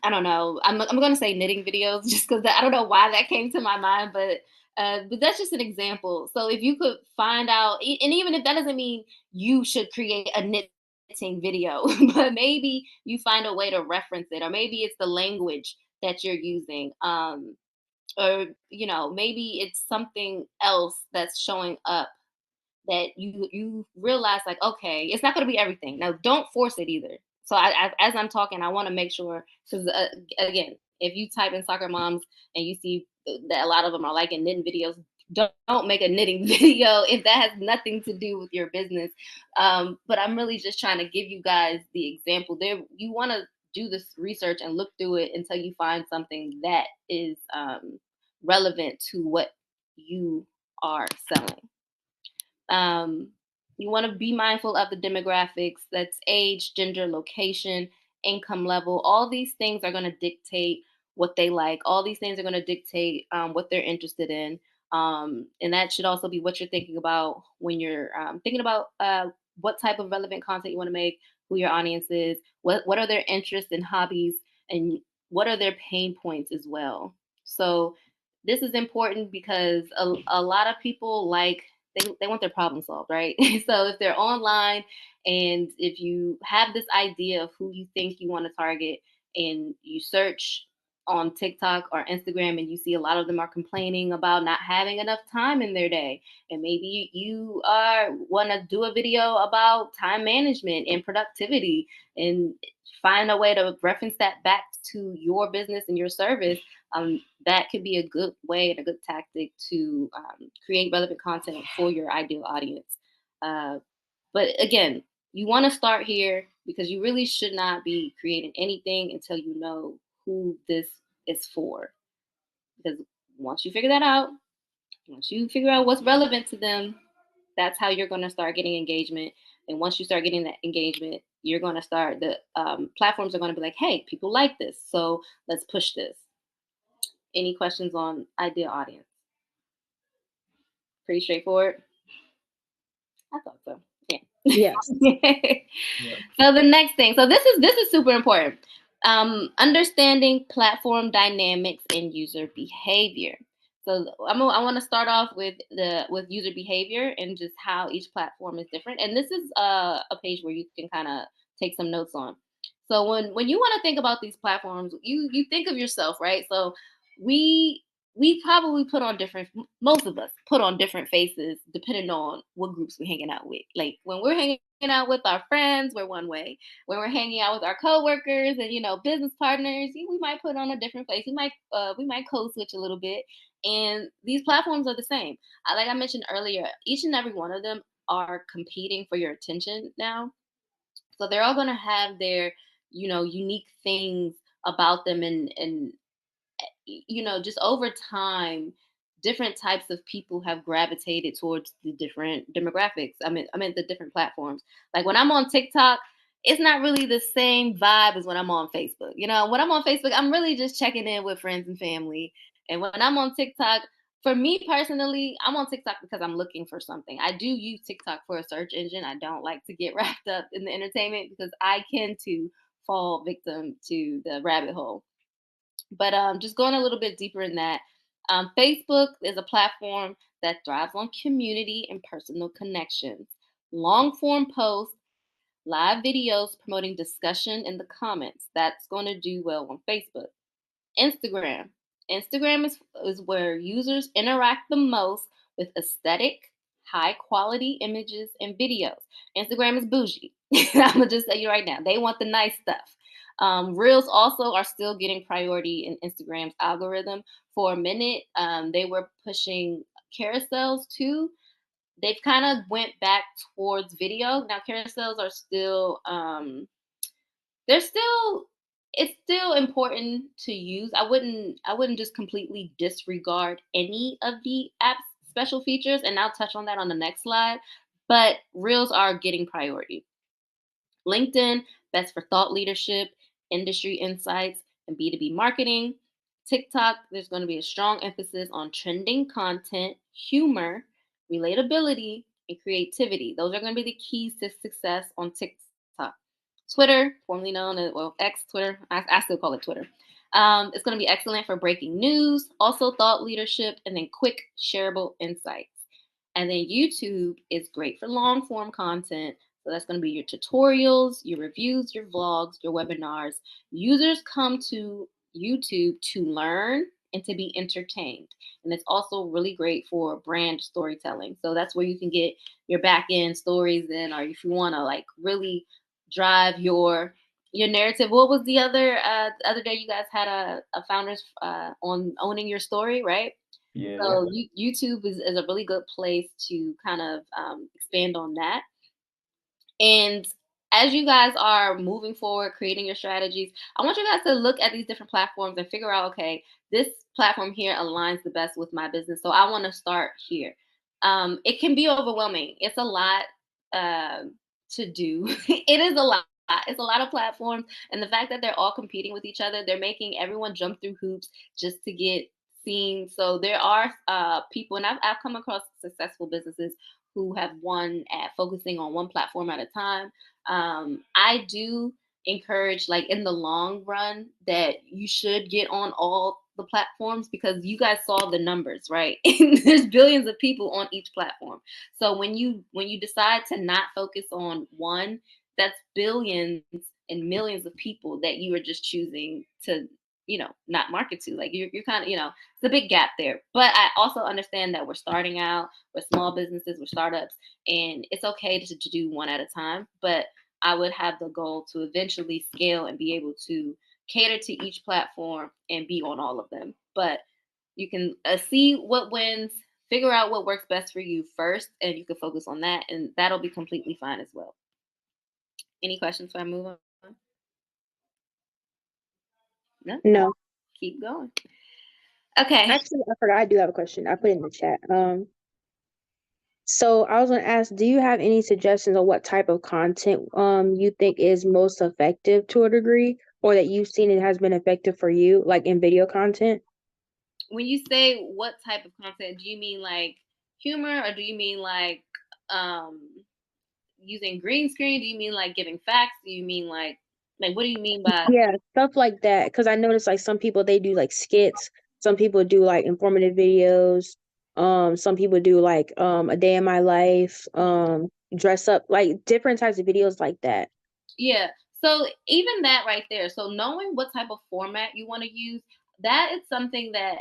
I don't know. I'm going to say knitting videos just because I don't know why that came to my mind, but that's just an example. So if you could find out, and even if that doesn't mean you should create a knitting video, but maybe you find a way to reference it, or maybe it's the language that you're using, or maybe it's something else that's showing up that you realize, like, okay, it's not going to be everything. Now, don't force it either. So as I'm talking, I want to make sure, because again, if you type in soccer moms and you see that a lot of them are liking knitting videos, don't make a knitting video if that has nothing to do with your business. But I'm really just trying to give you guys the example. There, you want to do this research and look through it until you find something that is relevant to what you are selling. You want to be mindful of the demographics. That's age, gender, location, income level. All these things are going to dictate what they like. All these things are going to dictate what they're interested in. And that should also be what you're thinking about when you're thinking about what type of relevant content you want to make, who your audience is, what are their interests and hobbies, and what are their pain points as well. So this is important because a lot of people they want their problem solved, right? So if they're online and if you have this idea of who you think you want to target and you search on TikTok or Instagram and you see a lot of them are complaining about not having enough time in their day, and maybe you want to do a video about time management and productivity and find a way to reference that back to your business and your service, that could be a good way and a good tactic to create relevant content for your ideal audience. But again, you want to start here because you really should not be creating anything until you know who this is for. Because once you figure that out, once you figure out what's relevant to them, that's how you're going to start getting engagement. And once you start getting that engagement, you're going to start, the platforms are going to be like, hey, people like this, so let's push this. Any questions on ideal audience? Pretty straightforward. I thought so. Yeah. Yes. So the next thing. So this is super important. Understanding platform dynamics and user behavior. So I want to start off with user behavior and just how each platform is different. And this is a page where you can kind of take some notes on. So when you want to think about these platforms, you think of yourself, right? So we probably most of us put on different faces depending on what groups we're hanging out with. Like when we're hanging out with our friends, we're one way. When we're hanging out with our coworkers and business partners, we might put on a different face. We might code switch a little bit. And these platforms are the same. Like I mentioned earlier, each and every one of them are competing for your attention now. So they're all going to have their unique things about them, and just over time, different types of people have gravitated towards the different demographics. I mean the different platforms. Like when I'm on TikTok, it's not really the same vibe as when I'm on Facebook. When I'm on Facebook, I'm really just checking in with friends and family. And when I'm on TikTok, for me personally, I'm on TikTok because I'm looking for something. I do use TikTok for a search engine. I don't like to get wrapped up in the entertainment because I tend to fall victim to the rabbit hole. But just going a little bit deeper in that, Facebook is a platform that thrives on community and personal connections. Long form posts, live videos promoting discussion in the comments. That's going to do well on Facebook. Instagram. Instagram is where users interact the most with aesthetic, high quality images and videos. Instagram is bougie. I'm going to just tell you right now, they want the nice stuff. Reels also are still getting priority in Instagram's algorithm. For a minute, they were pushing carousels too. They've kind of went back towards video. Now carousels are still they're still it's still important to use. I wouldn't just completely disregard any of the app's special features, and I'll touch on that on the next slide. But reels are getting priority. LinkedIn, best for thought leadership, industry insights, and B2B marketing. TikTok, there's going to be a strong emphasis on trending content, humor, relatability, and creativity. Those are going to be the keys to success on TikTok. Twitter, formerly known as, well, X Twitter, I still call it Twitter. It's going to be excellent for breaking news, also thought leadership, and then quick, shareable insights. And then YouTube is great for long form content. So that's going to be your tutorials, your reviews, your vlogs, your webinars. Users come to YouTube to learn and to be entertained. And it's also really great for brand storytelling. So that's where you can get your back end stories in, or if you want to like really drive your narrative. What was the other day you guys had a founders on owning your story, right? Yeah. So YouTube is a really good place to kind of expand on that. And as you guys are moving forward, creating your strategies, I want you guys to look at these different platforms and figure out, okay, this platform here aligns the best with my business. So I want to start here. It can be overwhelming. It's a lot to do. It is a lot. It's a lot of platforms. And the fact that they're all competing with each other, they're making everyone jump through hoops just to get seen. So there are people, and I've come across successful businesses who have won at focusing on one platform at a time. I do encourage, like in the long run, that you should get on all the platforms because you guys saw the numbers, right? And there's billions of people on each platform. So when you decide to not focus on one, that's billions and millions of people that you are just choosing to not market to. Like you're kind of it's a big gap there. But I also understand that we're starting out, we're small businesses, we're startups, and it's okay to do one at a time. But I would have the goal to eventually scale and be able to cater to each platform and be on all of them. But you can see what wins, figure out what works best for you first, and you can focus on that, and that'll be completely fine as well. Any questions before I move on? No? No. Keep going. Okay. Actually, I forgot I do have a question. I put it in the chat. So I was gonna ask, do you have any suggestions on what type of content you think is most effective to a degree, or that you've seen it has been effective for you, like in video content? When you say what type of content, do you mean like humor, or do you mean like um using green screen? Do you mean like giving facts? Do you mean like what do you mean by Yeah, stuff like that. Because I noticed like some people they do like skits, some people do like informative videos, some people do like a day in my life, dress up, like different types of videos like that. Yeah. So even that right there. So knowing what type of format you want to use, that is something that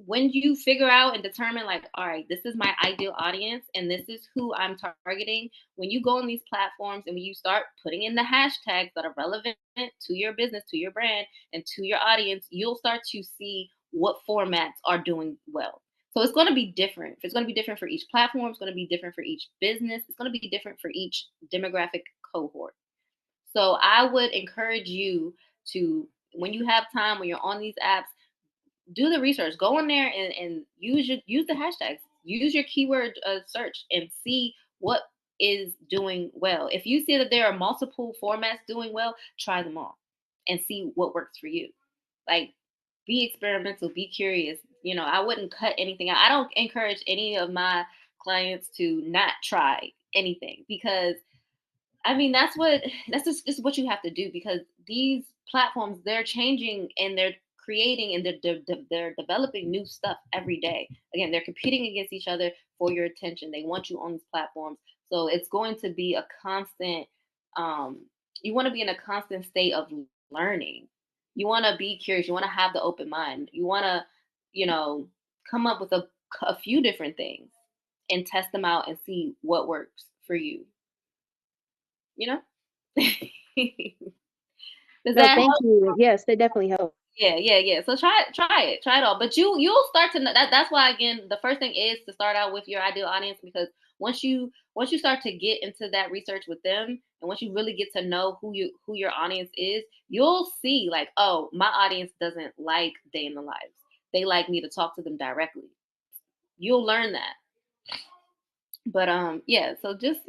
when you figure out and determine, like, all right, this is my ideal audience and this is who I'm targeting, when you go on these platforms and when you start putting in the hashtags that are relevant to your business, to your brand, and to your audience, you'll start to see what formats are doing well. So it's going to be different. It's going to be different for each platform. It's going to be different for each business. It's going to be different for each demographic cohort. So I would encourage you to, when you have time, when you're on these apps, do the research. Go in there and use the hashtags. Use your keyword search and see what is doing well. If you see that there are multiple formats doing well, try them all and see what works for you. Like, be experimental, be curious. I wouldn't cut anything out. I don't encourage any of my clients to not try anything because I mean, that's just what you have to do because these platforms, they're changing and they're creating and they're developing new stuff every day. Again, they're competing against each other for your attention. They want you on these platforms, so it's going to be a constant. You want to be in a constant state of learning. You want to be curious. You want to have the open mind. You want to, come up with a few different things and test them out and see what works for you. You know. Does No, that thank help? you. Yes, they definitely help. Yeah. So try it all. But you'll start to know that. That's why again, the first thing is to start out with your ideal audience because once you start to get into that research with them, and once you really get to know who your audience is, you'll see like, oh, my audience doesn't like day in the lives. They like me to talk to them directly. You'll learn that. But yeah. So just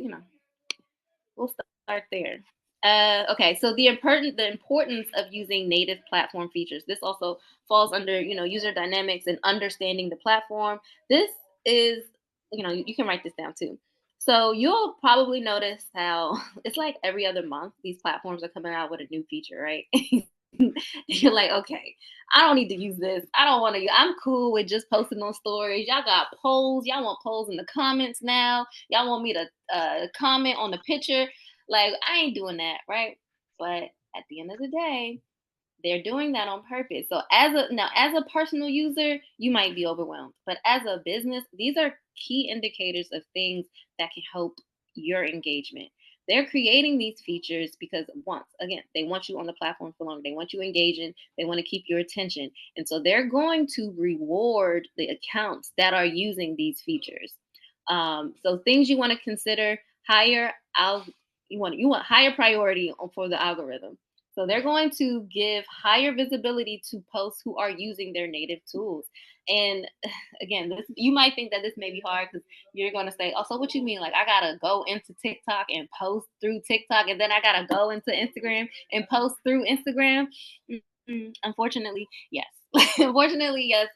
we'll start there. Okay, so the importance of using native platform features. This also falls under, user dynamics and understanding the platform. This is, you can write this down too. So you'll probably notice how it's like every other month these platforms are coming out with a new feature, right? You're like, okay, I don't need to use this. I don't want to. I'm cool with just posting on stories. Y'all got polls. Y'all want polls in the comments now. Y'all want me to comment on the picture. Like, I ain't doing that, right? But at the end of the day, they're doing that on purpose. So as a personal user, you might be overwhelmed. But as a business, these are key indicators of things that can help your engagement. They're creating these features because once again, they want you on the platform for longer. They want you engaging. They want to keep your attention. And so they're going to reward the accounts that are using these features. So things you want to consider: higher you want higher priority for the algorithm. So they're going to give higher visibility to posts who are using their native tools. And again, you might think that this may be hard because you're going to say, "Oh, so what you mean? Like I gotta go into TikTok and post through TikTok, and then I gotta go into Instagram and post through Instagram?" Unfortunately, yes. Unfortunately, yes.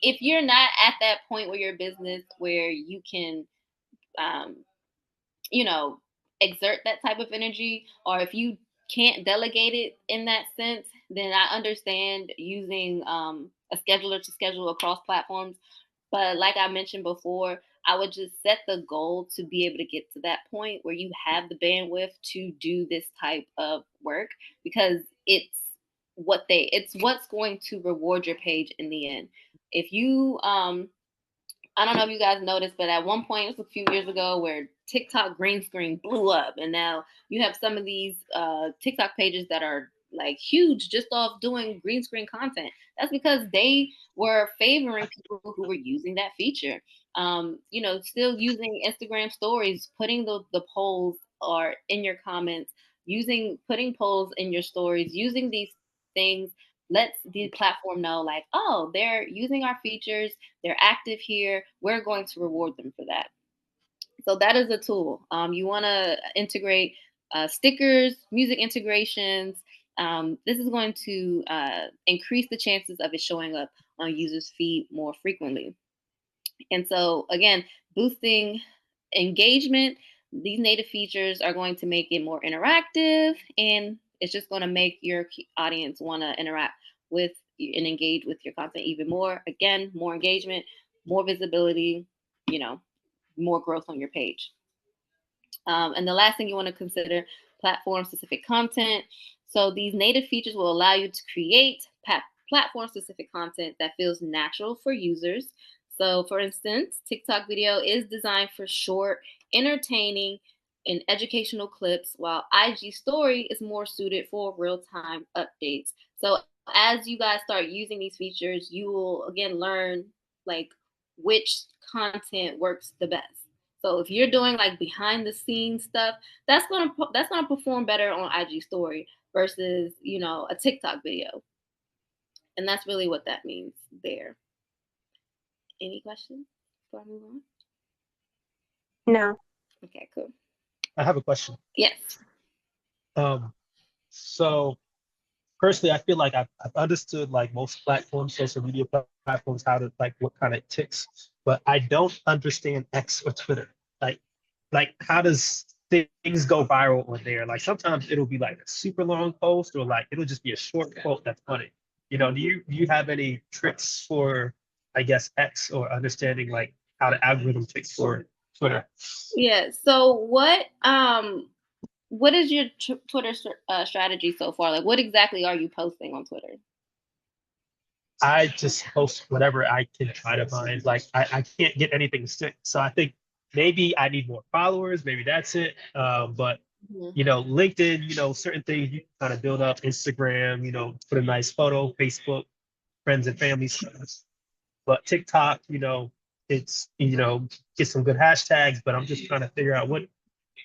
If you're not at that point where your business where you can um, exert that type of energy, or if you can't delegate it in that sense, then I understand using a scheduler to schedule across platforms. But like I mentioned before, I would just set the goal to be able to get to that point where you have the bandwidth to do this type of work, because it's what's going to reward your page in the end. If you I don't know if you guys noticed, but at one point, it was a few years ago, where TikTok green screen blew up, and now you have some of these TikTok pages that are like huge just off doing green screen content. That's because they were favoring people who were using that feature. Still using Instagram stories, putting the polls or in your comments, putting polls in your stories, using these things lets the platform know, like, oh, they're using our features, they're active here, we're going to reward them for that. So that is a tool. You want to integrate stickers, music integrations. This is going to increase the chances of it showing up on users' feed more frequently. And so, again, boosting engagement, these native features are going to make it more interactive, and it's just going to make your audience want to interact with and engage with your content even more. Again, more engagement, more visibility, more growth on your page. And the last thing you want to consider: platform specific content. So these native features will allow you to create platform specific content that feels natural for users. So, for instance, TikTok video is designed for short, entertaining, and educational clips, while IG story is more suited for real time updates. So, as you guys start using these features, you will again learn like which content works the best. So if you're doing like behind the scenes stuff, that's gonna perform better on IG story versus a TikTok video, and that's really what that means there. Any questions before I move on? No. Okay, cool. I have a question. Yes. So personally, I feel like I've understood like most platforms, social media platforms, how to like what kind of ticks, but I don't understand X or Twitter. Like how does things go viral on there? Like sometimes it'll be like a super long post, or like it'll just be a short quote that's funny. Do you have any tricks for, I guess, X, or understanding like how the algorithm ticks for Twitter? Yeah. So what is your Twitter strategy so far? Like, what exactly are you posting on Twitter? I just post whatever I can try to find. Like I can't get anything to stick. So I think maybe I need more followers. Maybe that's it. But Mhm. LinkedIn, certain things you can kind of build up. Instagram, put a nice photo. Facebook, friends and family stuff. But TikTok, it's get some good hashtags. But I'm just trying to figure out what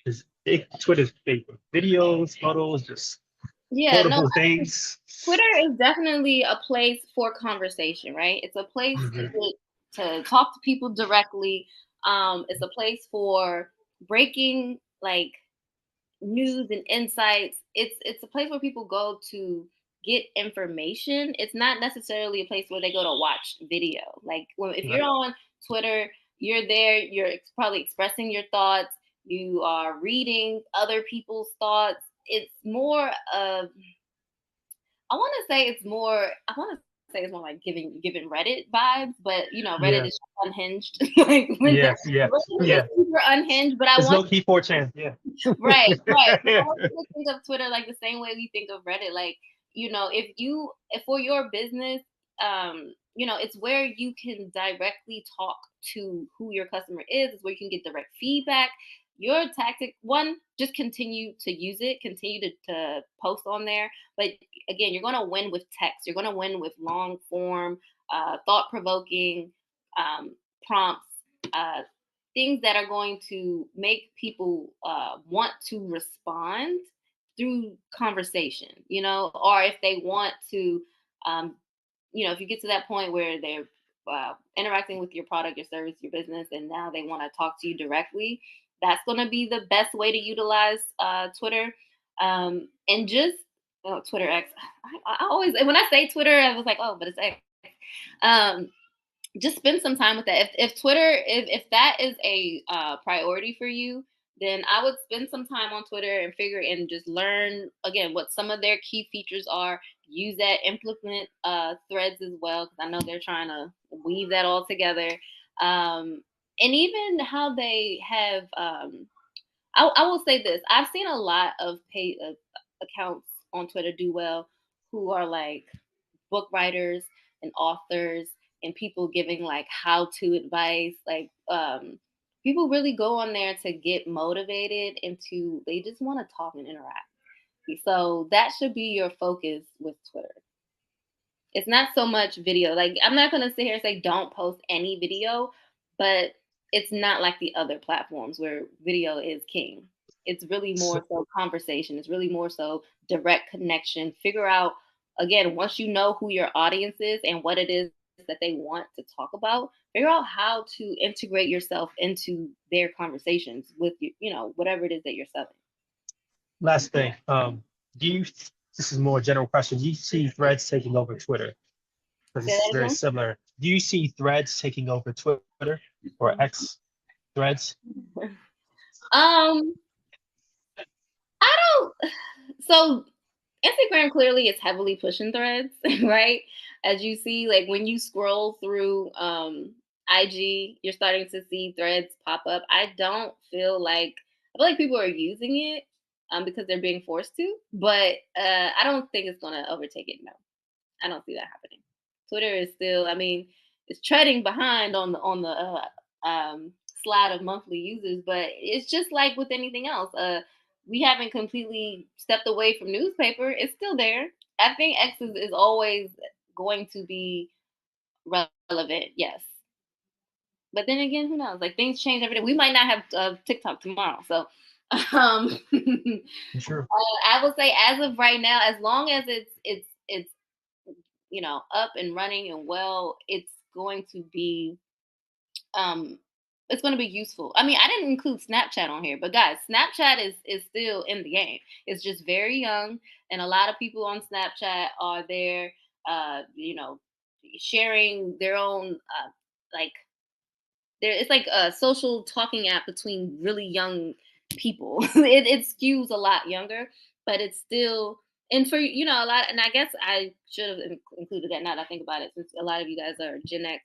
is Twitter's favorite: videos, photos, just Yeah. No. quotable things. Twitter is definitely a place for conversation, right? It's a place Mhm. to talk to people directly. It's a place for breaking like news and insights. It's a place where people go to get information. It's not necessarily a place where they go to watch video. Like if you're on Twitter, you're there, you're probably expressing your thoughts, you are reading other people's thoughts. It's more of, I want to say it's more, I want to say it's more like giving Reddit vibes, but Reddit is unhinged. Like Yes, Reddit is super unhinged, but I There's want no key 4chan. Yeah. right. I want you to think of Twitter like the same way we think of Reddit. Like, if for your business, it's where you can directly talk to who your customer is. It's where you can get direct feedback. Your tactic, one, just continue to use it, continue to post on there. But again, you're going to win with text. You're going to win with long form, thought provoking prompts, things that are going to make people want to respond through conversation, or if they want to, if you get to that point where they're interacting with your product, your service, your business, and now they want to talk to you directly, that's going to be the best way to utilize Twitter. And just Twitter X. I always, when I say Twitter, I was like, oh, but it's X. Just spend some time with that. If Twitter, if that is a priority for you, then I would spend some time on Twitter and just learn again what some of their key features are. Use that, implement threads as well, because I know they're trying to weave that all together. And even how they have, I will say this: I've seen a lot of paid accounts on Twitter do well, who are like book writers and authors and people giving like how-to advice. Like people really go on there to get motivated and they just want to talk and interact. So that should be your focus with Twitter. It's not so much video. Like I'm not gonna sit here and say don't post any video, but it's not like the other platforms where video is king. It's really more so conversation. It's really more so direct connection. Figure out, again, once you know who your audience is and what it is that they want to talk about, figure out how to integrate yourself into their conversations with you, whatever it is that you're selling. Last thing, this is more a general question. Do you see Threads taking over Twitter? Because it's very similar. Do you see Threads taking over Twitter or X Threads? I don't. So Instagram clearly is heavily pushing Threads, right? As you see, like when you scroll through IG, you're starting to see Threads pop up. I feel like people are using it because they're being forced to, but I don't think it's gonna overtake it. No, I don't see that happening. Twitter is still, it's treading behind on the slide of monthly users, but it's just like with anything else. We haven't completely stepped away from newspaper. It's still there. I think X is always going to be relevant, yes. But then again, who knows? Like things change every day. We might not have TikTok tomorrow, so sure. I would say as of right now, as long as it's up and running and well, it's going to be useful. I didn't include Snapchat on here, but guys, Snapchat is still in the game. It's just very young, and a lot of people on Snapchat are there, sharing their own it's like a social talking app between really young people. It skews a lot younger, but it's still, and for a lot, and I guess I should have included that now that I think about it, since a lot of you guys are Gen X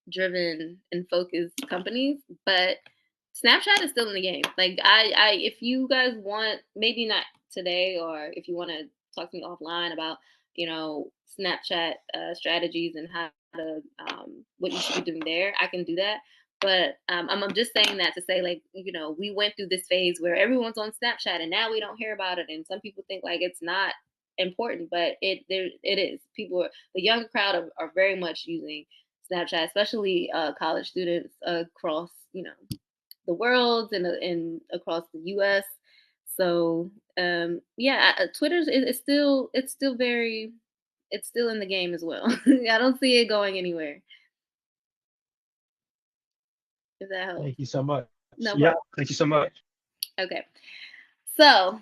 driven and focused companies, but Snapchat is still in the game. Like if you guys want, maybe not today, or if you want to talk to me offline about Snapchat strategies and how to what you should be doing there, I can do that. But I'm just saying that to say, like, we went through this phase where everyone's on Snapchat and now we don't hear about it, and some people think like it's not important, but it is. The younger crowd are very much using Snapchat, especially college students across the world and across the U.S. So Twitter's it's still in the game as well. I don't see it going anywhere. If that helps. Thank you so much. No problem. Thank you so much. Okay. So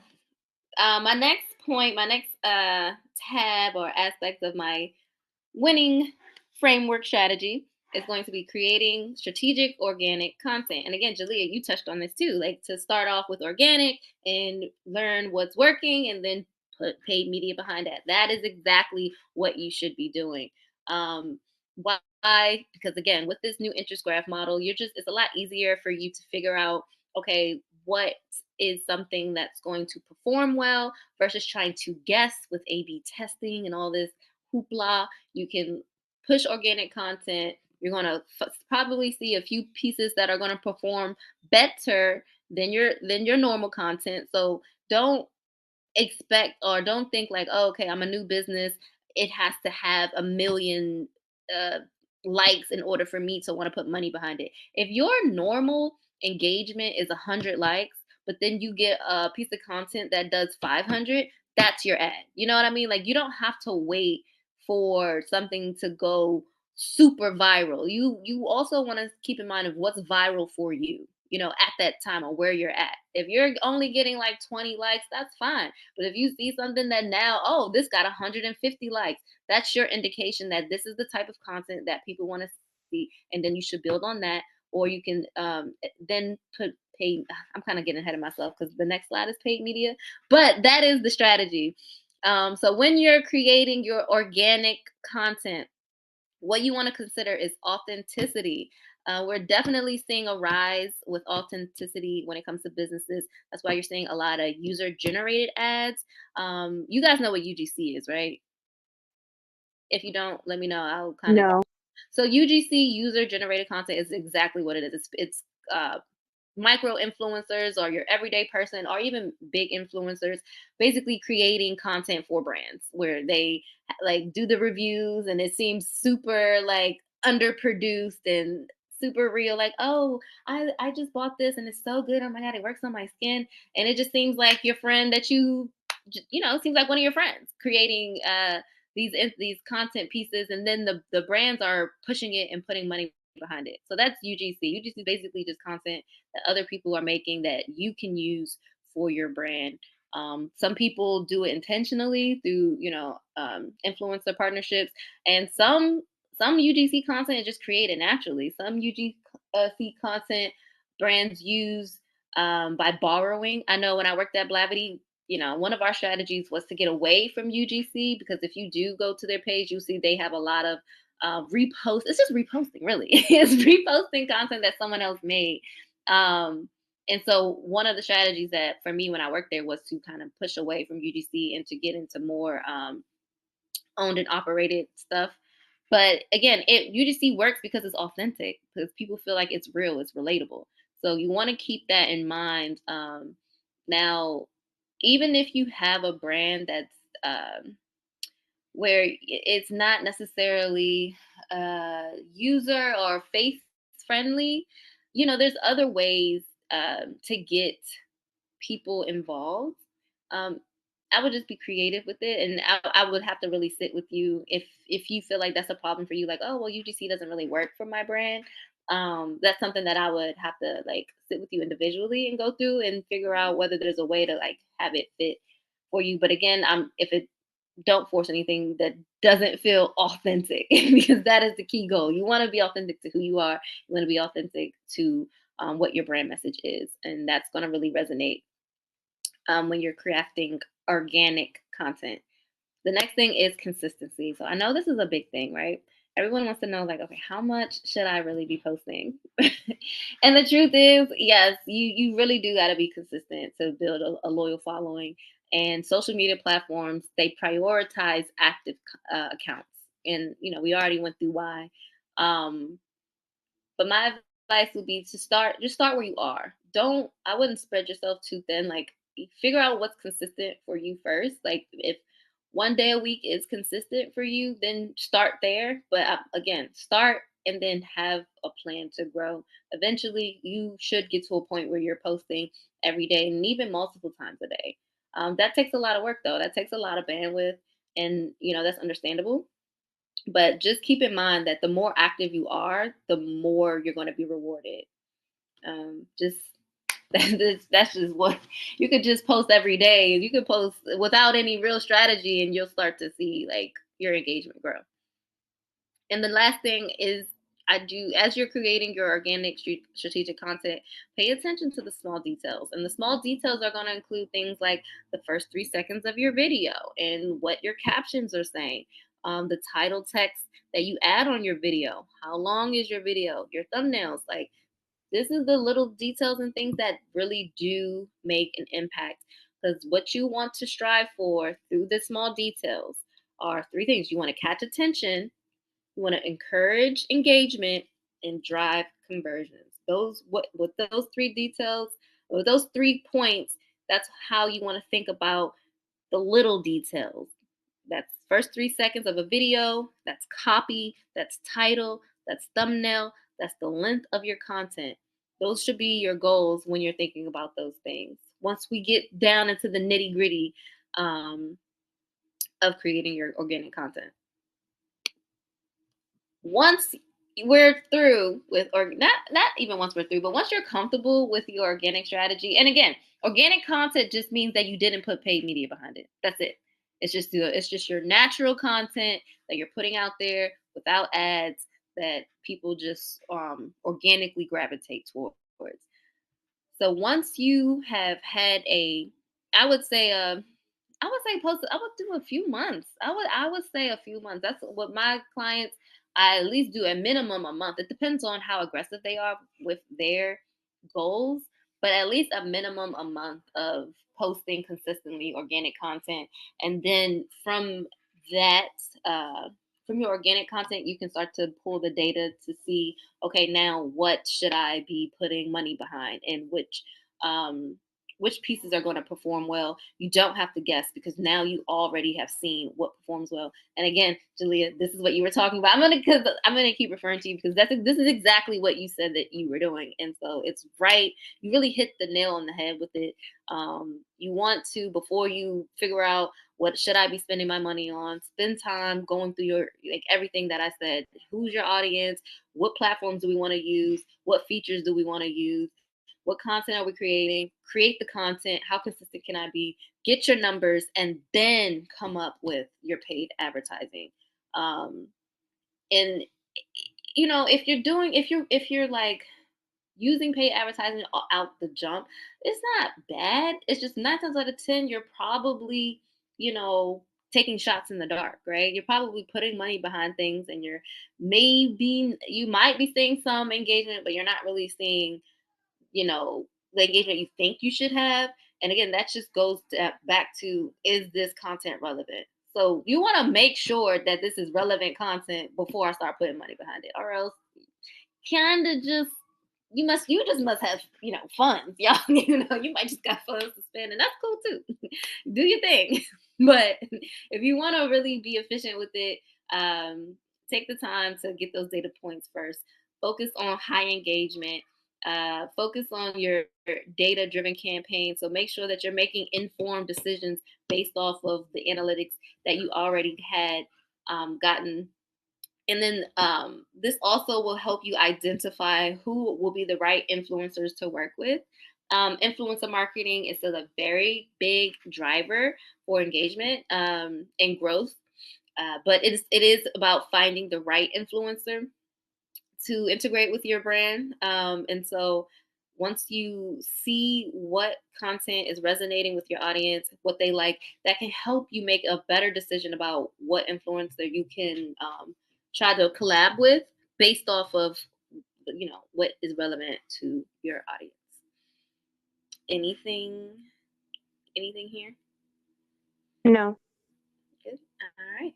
my next point, my next tab or aspect of my winning framework strategy is going to be creating strategic organic content. And again, Jalea, you touched on this too, like to start off with organic and learn what's working and then put paid media behind that. That is exactly what you should be doing. Why? Because again, with this new interest graph model, it's a lot easier for you to figure out, okay, what is something that's going to perform well versus trying to guess with A/B testing and all this hoopla. You can push organic content. You're going to probably see a few pieces that are going to perform better than your normal content. So don't expect or don't think like, oh, okay, I'm a new business. It has to have a million uh, likes in order for me to want to put money behind it. If your normal engagement is 100 likes, but then you get a piece of content that does 500, that's your ad. You know what I mean? Like you don't have to wait for something to go super viral. You also want to keep in mind of what's viral for you, you know, at that time or where you're at. If you're only getting like 20 likes, that's fine. But if you see something that now, oh, this got 150 likes, that's your indication that this is the type of content that people want to see. And then you should build on that. Or you can then put paid. I'm kind of getting ahead of myself because the next slide is paid media. But that is the strategy. So when you're creating your organic content, what you want to consider is authenticity. We're definitely seeing a rise with authenticity when it comes to businesses. That's why you're seeing a lot of user generated ads. You guys know what UGC is, right? If you don't, let me know. I'll kind of. No. So UGC, user generated content, is exactly what it is. It's micro influencers or your everyday person or even big influencers basically creating content for brands where they like do the reviews and it seems super like underproduced and super real, like, oh, I just bought this and it's so good, oh my god, it works on my skin. And it just seems like your friend that you know, seems like one of your friends creating these content pieces, and then the brands are pushing it and putting money behind it. So that's UGC. UGC is basically just content that other people are making that you can use for your brand. Some people do it intentionally through, you know, influencer partnerships, and some UGC content is just created naturally. Some UGC content brands use by borrowing. I know when I worked at Blavity, you know, one of our strategies was to get away from UGC, because if you do go to their page, you'll see they have a lot of repost. It's just reposting, really. It's reposting content that someone else made. And so one of the strategies that for me when I worked there was to kind of push away from UGC and to get into more owned and operated stuff. But again, UGC works because it's authentic, because people feel like it's real, it's relatable. So you want to keep that in mind. Now, even if you have a brand that's where it's not necessarily user or face friendly, you know, there's other ways to get people involved. Um, I would just be creative with it, and I would have to really sit with you if you feel like that's a problem for you. Like, oh well, UGC doesn't really work for my brand. That's something that I would have to like sit with you individually and go through and figure out whether there's a way to like have it fit for you. But again, if it don't force anything that doesn't feel authentic, because that is the key goal. You want to be authentic to who you are. You want to be authentic to what your brand message is, and that's going to really resonate when you're crafting organic content. The next thing is consistency. So I know this is a big thing, right? Everyone wants to know, like, okay, how much should I really be posting? And the truth is, yes, you really do got to be consistent to build a loyal following. And social media platforms, they prioritize active accounts, and you know we already went through why. Um, but my advice would be to start where you are. I wouldn't spread yourself too thin. Like, figure out what's consistent for you first. Like, if one day a week is consistent for you, then start there. But again, start and then have a plan to grow. Eventually, you should get to a point where you're posting every day and even multiple times a day. That takes a lot of work, though. That takes a lot of bandwidth, and you know that's understandable. But just keep in mind that the more active you are, the more you're going to be rewarded. Just That's just what you could just post every day. You could post without any real strategy, and you'll start to see like your engagement grow. And the last thing is, as you're creating your organic strategic content, pay attention to the small details. And the small details are going to include things like the first 3 seconds of your video and what your captions are saying, the title text that you add on your video. How long is your video? Your thumbnails. Like, this is the little details and things that really do make an impact. Because what you want to strive for through the small details are 3 things. You want to catch attention, you want to encourage engagement, and drive conversions. Those what with those 3 details, or those 3 points, that's how you want to think about the little details. That's first 3 seconds of a video, that's copy, that's title, that's thumbnail, that's the length of your content. Those should be your goals when you're thinking about those things. Once we get down into the nitty-gritty of creating your organic content. Once we're through with, or not even once we're through, but once you're comfortable with your organic strategy, and again, organic content just means that you didn't put paid media behind it. That's it. It's just your natural content that you're putting out there without ads, that people just organically gravitate towards. So once you have had I would say I would do a few months. I would say a few months. That's what my clients, I at least do a minimum a month. It depends on how aggressive they are with their goals, but at least a minimum a month of posting consistently organic content. And then that, from your organic content, you can start to pull the data to see, okay, now what should I be putting money behind, and which pieces are going to perform well. You don't have to guess, because now you already have seen what performs well. And again, Julia, this is what you were talking about. I'm gonna keep referring to you, because this is exactly what you said that you were doing, and so it's right. You really hit the nail on the head with it. You want to, before you figure out what should I be spending my money on, spend time going through your, like, everything that I said. Who's your audience? What platforms do we want to use? What features do we want to use? What content are we creating? Create the content. How consistent can I be? Get your numbers, and then come up with your paid advertising. And if you're like using paid advertising out the jump, it's not bad. It's just 9 times out of 10, you're probably, taking shots in the dark, right? You're probably putting money behind things, and you might be seeing some engagement, but you're not really seeing, the engagement you think you should have. And again, that just goes back to, is this content relevant? So you want to make sure that this is relevant content before I start putting money behind it, or else kind of just you just must have funds, y'all. You might just got funds to spend, and that's cool too. Do your thing. But if you want to really be efficient with it, take the time to get those data points first. Focus on high engagement. Focus on your data-driven campaign. So make sure that you're making informed decisions based off of the analytics that you already had gotten. And then this also will help you identify who will be the right influencers to work with. Influencer marketing is still a very big driver for engagement and growth. But it is about finding the right influencer to integrate with your brand. And so once you see what content is resonating with your audience, what they like, that can help you make a better decision about what influencer you can try to collab with based off of what is relevant to your audience. Anything here? No. Good. All right.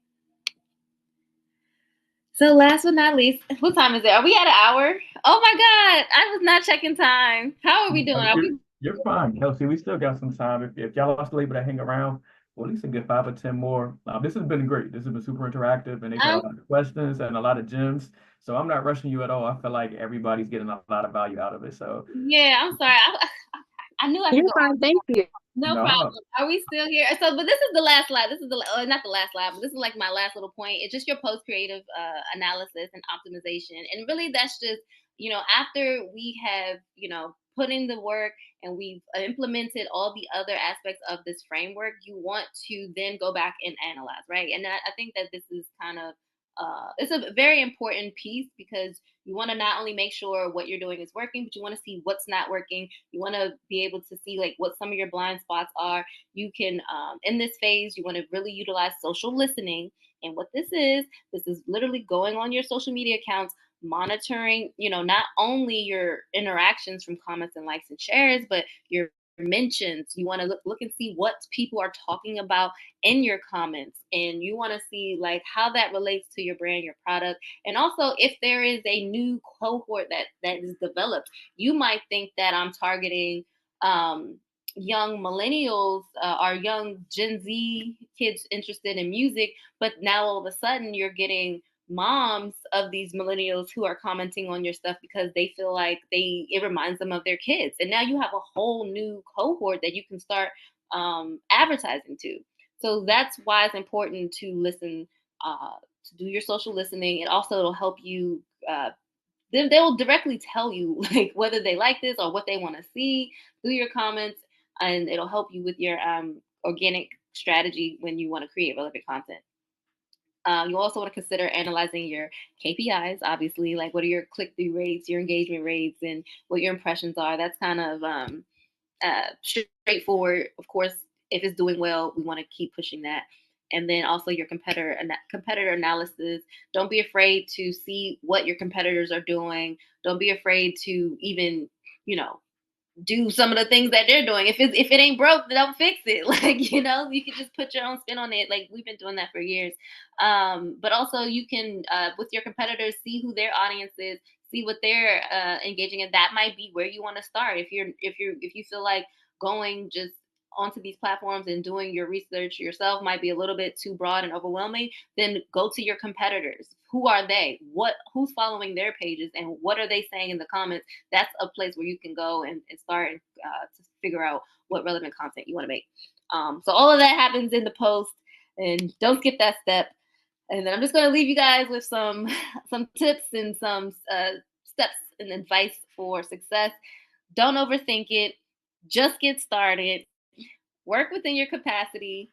So last but not least, what time is it? Are we at an hour? Oh my God, I was not checking time. How are we doing? You're fine, Kelsey. We still got some time. If y'all are still able to hang around, well, at least a good 5 or 10 more. This has been great. This has been super interactive, and they've had a lot of questions and a lot of gems. So I'm not rushing you at all. I feel like everybody's getting a lot of value out of it. So yeah, I'm sorry. I knew I could You're go. fine. Thank you. No problem. Are we still here? So, but this is the last slide. This is not the last slide, but this is like my last little point. It's just your post creative analysis and optimization. And really, that's just, after we have, put in the work and we've implemented all the other aspects of this framework, you want to then go back and analyze, right? And I think that this is kind of it's a very important piece, because you want to not only make sure what you're doing is working, but you want to see what's not working. You want to be able to see like what some of your blind spots are. You can, in this phase, you want to really utilize social listening. And what this is literally going on your social media accounts, monitoring, not only your interactions from comments and likes and shares, but your mentions. You want to look and see what people are talking about in your comments, and you want to see like how that relates to your brand, your product. And also, if there is a new cohort that is developed, you might think that I'm targeting young millennials or young Gen Z kids interested in music, but now all of a sudden you're getting moms of these millennials who are commenting on your stuff because they feel like it reminds them of their kids. And now you have a whole new cohort that you can start advertising to. So that's why it's important to listen, to do your social listening. And also it'll help you, then they will directly tell you like whether they like this or what they want to see through your comments. And it'll help you with your organic strategy when you want to create relevant content. You also want to consider analyzing your KPIs, obviously, like what are your click-through rates, your engagement rates, and what your impressions are. That's kind of straightforward. Of course, if it's doing well, we want to keep pushing that. And then also your competitor analysis. Don't be afraid to see what your competitors are doing. Don't be afraid to even, do some of the things that they're doing. If it ain't broke, then don't fix it. Like, you can just put your own spin on it. Like we've been doing that for years. But also you can, with your competitors, see who their audience is, see what they're engaging in. That might be where you want to start. If you feel like going just onto these platforms and doing your research yourself might be a little bit too broad and overwhelming, then go to your competitors. Who are they? Who's following their pages, and what are they saying in the comments? That's a place where you can go and start to figure out what relevant content you want to make. So all of that happens in the post, and don't skip that step. And then I'm just going to leave you guys with some tips and some steps and advice for success. Don't overthink it. Just get started. Work within your capacity,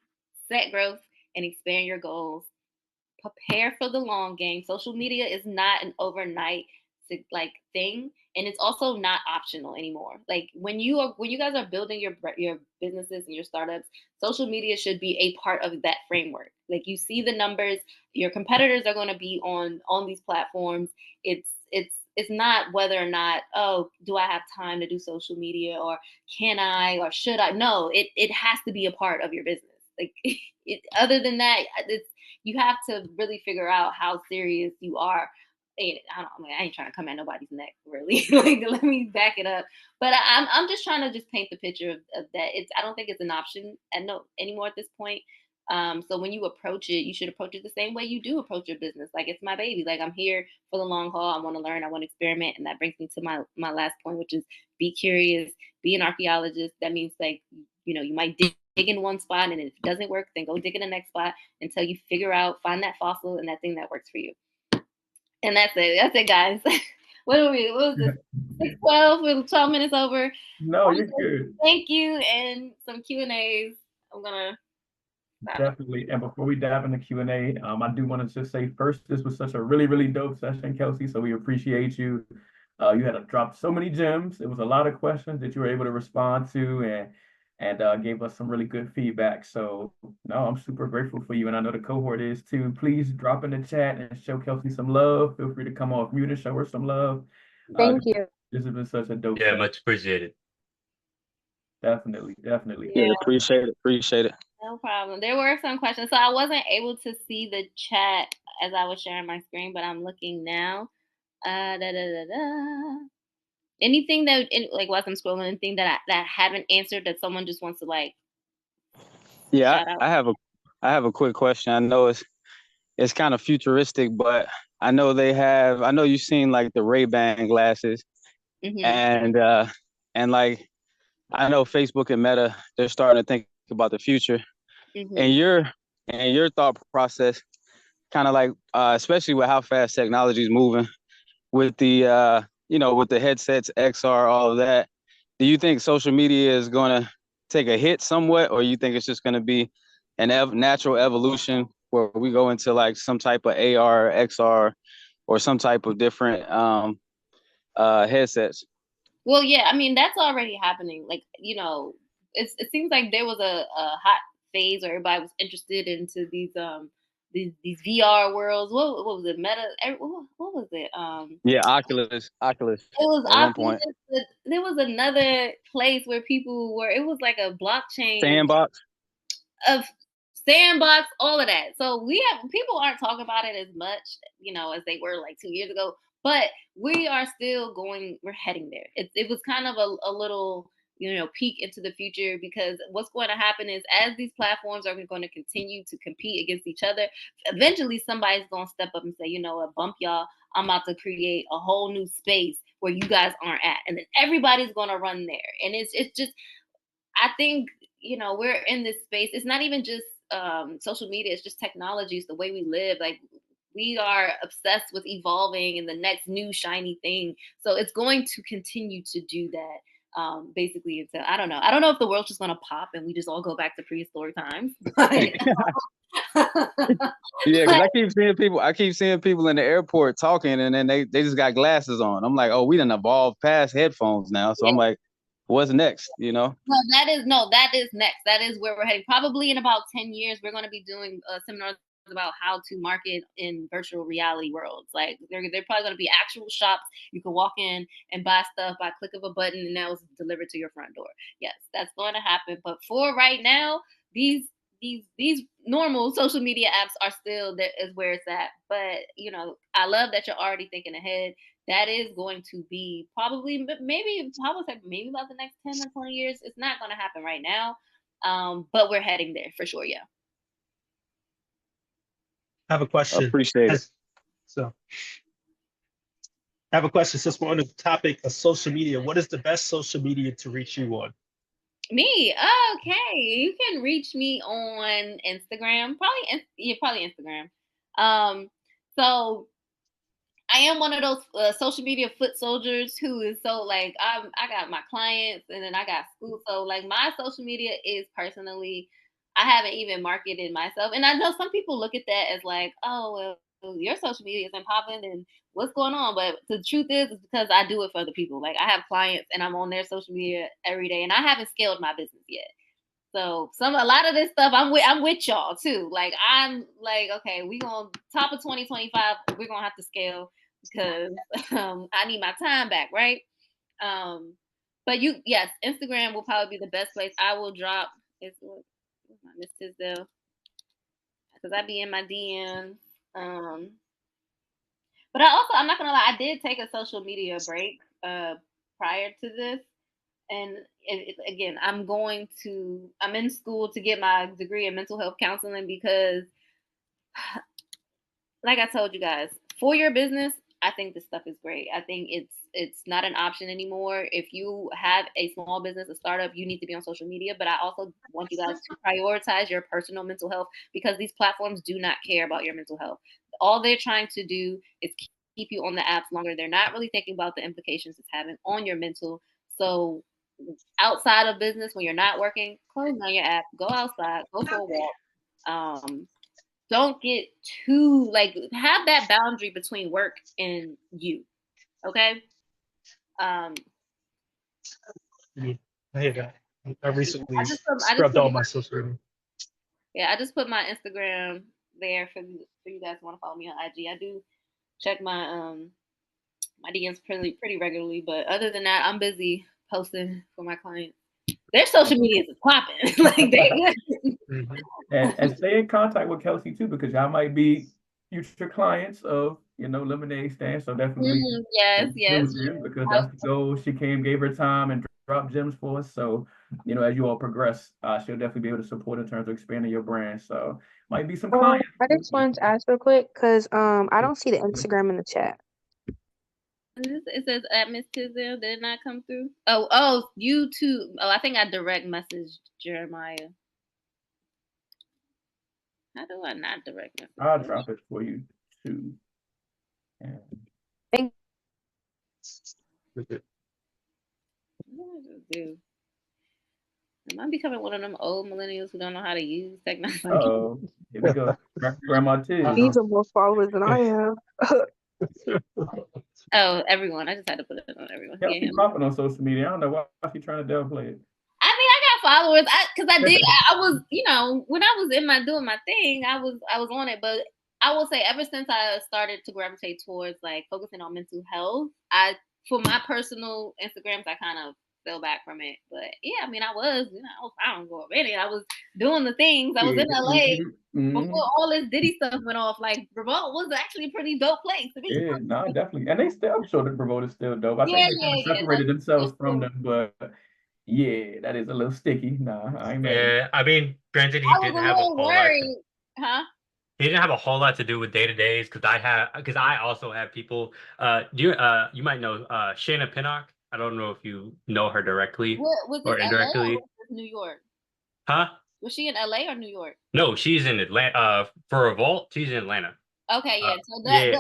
set growth, and expand your goals. Prepare for the long game. Social media is not an overnight thing, and it's also not optional anymore. Like when you guys are building your businesses and your startups, social media should be a part of that framework. Like you see the numbers, your competitors are going to be on these platforms. It's not whether or not, oh, do I have time to do social media, or can I, or should I? No, it has to be a part of your business. Like other than that, you have to really figure out how serious you are. I ain't trying to come at nobody's neck, really. Like, let me back it up. But I'm just trying to just paint the picture of that. I don't think it's an option anymore at this point. So when you approach it, you should approach it the same way you do approach your business. Like it's my baby. Like I'm here for the long haul. I want to learn. I want to experiment. And that brings me to my last point, which is be curious, be an archaeologist. That means like, you might dig in one spot, and if it doesn't work, then go dig in the next spot until you find that fossil and that thing that works for you. And that's it, guys. What was this? 6:12, we're 12 minutes over. No, you're good. Thank you, and some Q&As. I'm gonna definitely. And before we dive into Q&A, I do want to just say first, this was such a really, really dope session, Kelsey. So we appreciate you. You had to drop so many gems. It was a lot of questions that you were able to respond to, and gave us some really good feedback. So no, I'm super grateful for you, and I know the cohort is too. Please drop in the chat and show Kelsey some love. Feel free to come off mute and show her some love. Thank you. This has been such a dope. Yeah, much appreciated. Definitely. Yeah, appreciate it. No problem. There were some questions, so I wasn't able to see the chat as I was sharing my screen, but I'm looking now. Anything that, like, while I'm scrolling, anything that I haven't answered that someone just wants to like. Yeah, I have a quick question. I know it's kind of futuristic, but I know you've seen like the Ray-Ban glasses, and like I know Facebook and Meta, they're starting to think about the future. And your thought process, kind of like especially with how fast technology is moving, with the with the headsets, XR, all of that, do you think social media is going to take a hit somewhat, or you think it's just going to be an natural evolution where we go into like some type of AR, XR, or some type of different headsets? Well, yeah, I mean that's already happening. Like, it seems like there was a hot phase where everybody was interested into these VR worlds. What was it? What was it? Yeah, Oculus It was at one Oculus. point. There was another place where people were. It was like a blockchain Sandbox. of sandbox, all of that. So people aren't talking about it as much, as they were like 2 years ago. But we are still going. We're heading there. It was kind of a little peek into the future, because what's going to happen is as these platforms are going to continue to compete against each other, eventually somebody's going to step up and say, you know what, bump y'all. I'm about to create a whole new space where you guys aren't at, and then everybody's going to run there. And it's just, I think, we're in this space. It's not even just social media. It's just technology. It's the way we live. Like, we are obsessed with evolving and the next new shiny thing. So it's going to continue to do that. Basically, until I don't know. I don't know if the world's just gonna pop and we just all go back to prehistoric times. Yeah, because I keep seeing people in the airport talking, and then they just got glasses on. I'm like, oh, we done evolved past headphones now. So I'm like, what's next? No, that is next. That is where we're heading. Probably in about 10 years, we're going to be doing seminars about how to market in virtual reality worlds. Like, they're probably going to be actual shops. You can walk in and buy stuff by click of a button, and now it's delivered to your front door. Yes, that's going to happen. But for right now, these normal social media apps are still there, is where it's at. But I love that you're already thinking ahead. That is going to be probably maybe about the next 10 or 20 years. It's not going to happen right now, but we're heading there for sure. Yeah. I have a question. Appreciate it. So I have a question. Since we're on the topic of social media, what is the best social media to reach you on? Me? Okay. You can reach me on Instagram. Probably Instagram. So I am one of those social media foot soldiers who is so like, I got my clients and then I got school. So like, my social media is personally, I haven't even marketed myself. And I know some people look at that as like, oh, well, your social media isn't popping and what's going on? But the truth is because I do it for other people. Like, I have clients and I'm on their social media every day, and I haven't scaled my business yet. So a lot of this stuff I'm with y'all too. Like, I'm like, okay, we gonna top of 2025, we're gonna have to scale because I need my time back, right? But yes, Instagram will probably be the best place. I will drop Miss Tisdale, because I be in my DMs. But I'm not gonna lie, I did take a social media break prior to this. And again, I'm in school to get my degree in mental health counseling, because like I told you guys, for your business, I think this stuff is great. I think it's not an option anymore. If you have a small business, a startup, you need to be on social media. But I also want you guys to prioritize your personal mental health, because these platforms do not care about your mental health. All they're trying to do is keep you on the apps longer. They're not really thinking about the implications it's having on your mental. So outside of business, when you're not working, close down your app, go outside, go for a walk. Don't get too have that boundary between work and you. Okay. Yeah, I hear that. I recently I just scrubbed put all my social media. Yeah, I just put my Instagram there for you guys who want to follow me on IG. I do check my DMs pretty regularly, but other than that, I'm busy posting for my clients. Their social media is popping. Like, they good. Mhm. And stay in contact with Kelsey too, because y'all might be future clients of Lemonade Stand. So definitely Yes. build them, because that's the goal. She gave her time and dropped gems for us. So as you all progress, she'll definitely be able to support in terms of expanding your brand. So might be some clients. I just wanted to ask real quick because I don't see the Instagram in the chat. It says at Miss Tisdale. Did it not come through? Oh, you too. Oh, I think I direct messaged Jeremiah. How do I not direct message? I'll drop it for you too. And Thank What did I just do? Am I becoming one of them old millennials who don't know how to use technology? Oh, here we go. Grandma Tiz. These are more followers than I have. Oh, everyone. I just had to put it on everyone. Yeah. Kelsey popping on social media. I don't know why she trying to downplay it. I mean, I got followers. Because I did. I was, when I was in doing my thing, I was on it. But I will say, ever since I started to gravitate towards like focusing on mental health, for my personal Instagrams, I kind of fell back from it. But yeah, I mean, I was found go already. I was doing the things. I was in LA before all this Diddy stuff went off. Like Remote was actually a pretty dope place to be. Yeah, no, definitely. And I'm sure the Bravota is still dope. I think they kind of separated themselves from them, but yeah, that is a little sticky. Nah, I ain't mad. Yeah, I mean, granted, I was a little worried. Huh? He didn't have a whole lot to do with day to days because I also have people. You might know Shayna Pinnock. I don't know if you know her directly or indirectly. LA or New York? Huh? Was she in LA or New York? No, she's in Atlanta. For Revolt, she's in Atlanta. Okay, yeah. So that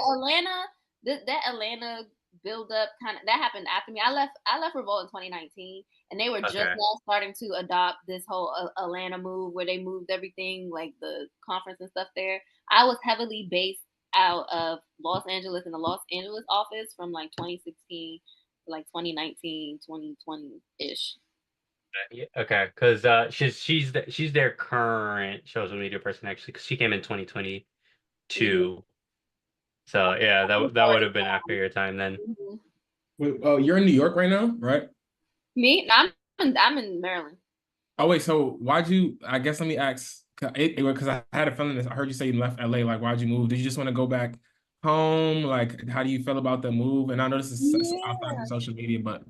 Atlanta build up that happened after me. I left Revolt in 2019, and they were just now starting to adopt this whole Atlanta move where they moved everything like the conference and stuff there. I was heavily based out of Los Angeles in the Los Angeles office from like 2016 to like 2019, 2020-ish. Yeah, okay, because she's their current social media person actually, because she came in 2022. Mm-hmm. So yeah, that would have been after your time then. Mm-hmm. Wait, you're in New York right now, right? Me? I'm in Maryland. Oh wait, so why'd you? I guess let me ask, because I had a feeling I heard you say you left LA. Like, why'd you move? Did you just want to go back home? Like, how do you feel about the move? And I know this is outside of social media, but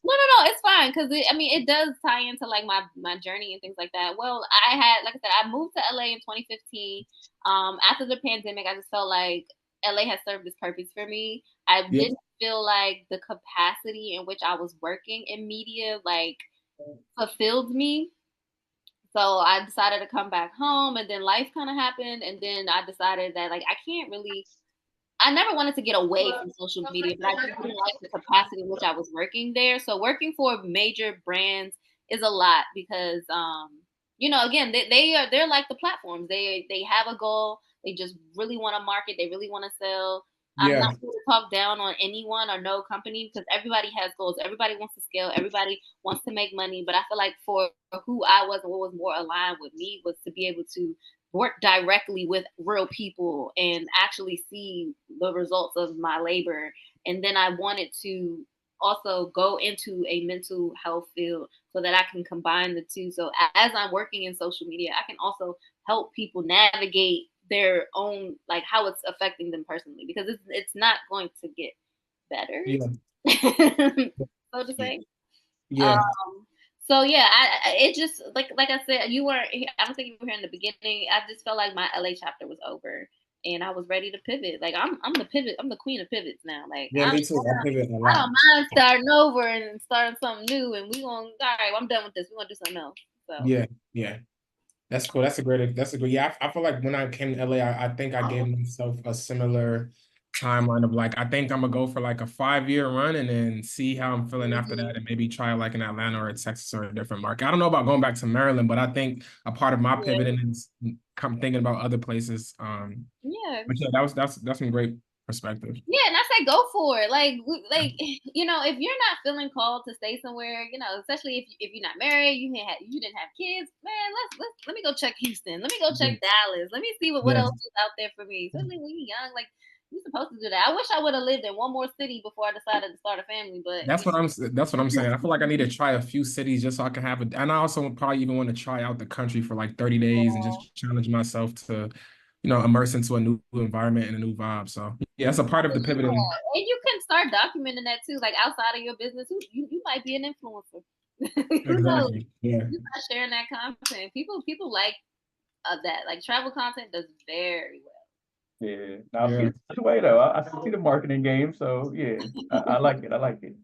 no, it's fine because it does tie into like my journey and things like that. Well, like I said, I moved to LA in 2015. After the pandemic, I just felt like LA has served its purpose for me. I didn't feel like the capacity in which I was working in media like fulfilled me. So I decided to come back home, and then life kind of happened, and then I decided that like I never wanted to get away from social media, but I just didn't like the capacity in which I was working there. So working for major brands is a lot because, again, they're like the platforms. They have a goal. They just really want to market. They really want to sell. I'm not going to talk down on anyone or no company because everybody has goals. Everybody wants to scale. Everybody wants to make money. But I feel like for who I was and what was more aligned with me was to be able to work directly with real people and actually see the results of my labor. And then I wanted to also go into a mental health field so that I can combine the two. So as I'm working in social media, I can also help people navigate their own, like how it's affecting them personally, because it's not going to get better. So to say. So yeah, it just like I said, you weren't. I don't think you were here in the beginning. I just felt like my LA chapter was over, and I was ready to pivot. Like I'm the pivot. I'm the queen of pivots now. Like me too. I pivot a lot. I don't mind starting over and starting something new, and we gonna all right. I'm done with this. We gonna do something else. So yeah. That's cool. That's a great. Yeah, I feel like when I came to LA, I think I gave myself a similar timeline of like, I think I'm gonna go for like a 5-year run and then see how I'm feeling after that, and maybe try like in Atlanta or Texas or a different market. I don't know about going back to Maryland, but I think a part of my pivoting is thinking about other places. But yeah, that's some great perspective. Yeah, and I say go for it. Like if you're not feeling called to stay somewhere, especially if you're not married, you didn't have kids, man. Let me go check Houston. Let me go check Dallas. Let me see what else is out there for me. Especially when you're young, like you're supposed to do that. I wish I would have lived in one more city before I decided to start a family, but that's what I'm saying. I feel like I need to try a few cities just so I can have it. And I also probably even want to try out the country for like 30 days and just challenge myself to immerse into a new environment and a new vibe. So yeah, that's a part of the pivoting. And you can start documenting that too, like outside of your business. You might be an influencer. Exactly. Yeah. You start sharing that content. People like that. Like travel content does very well. Yeah, now it's the way though. I see the marketing game, so yeah, I like it. I like it.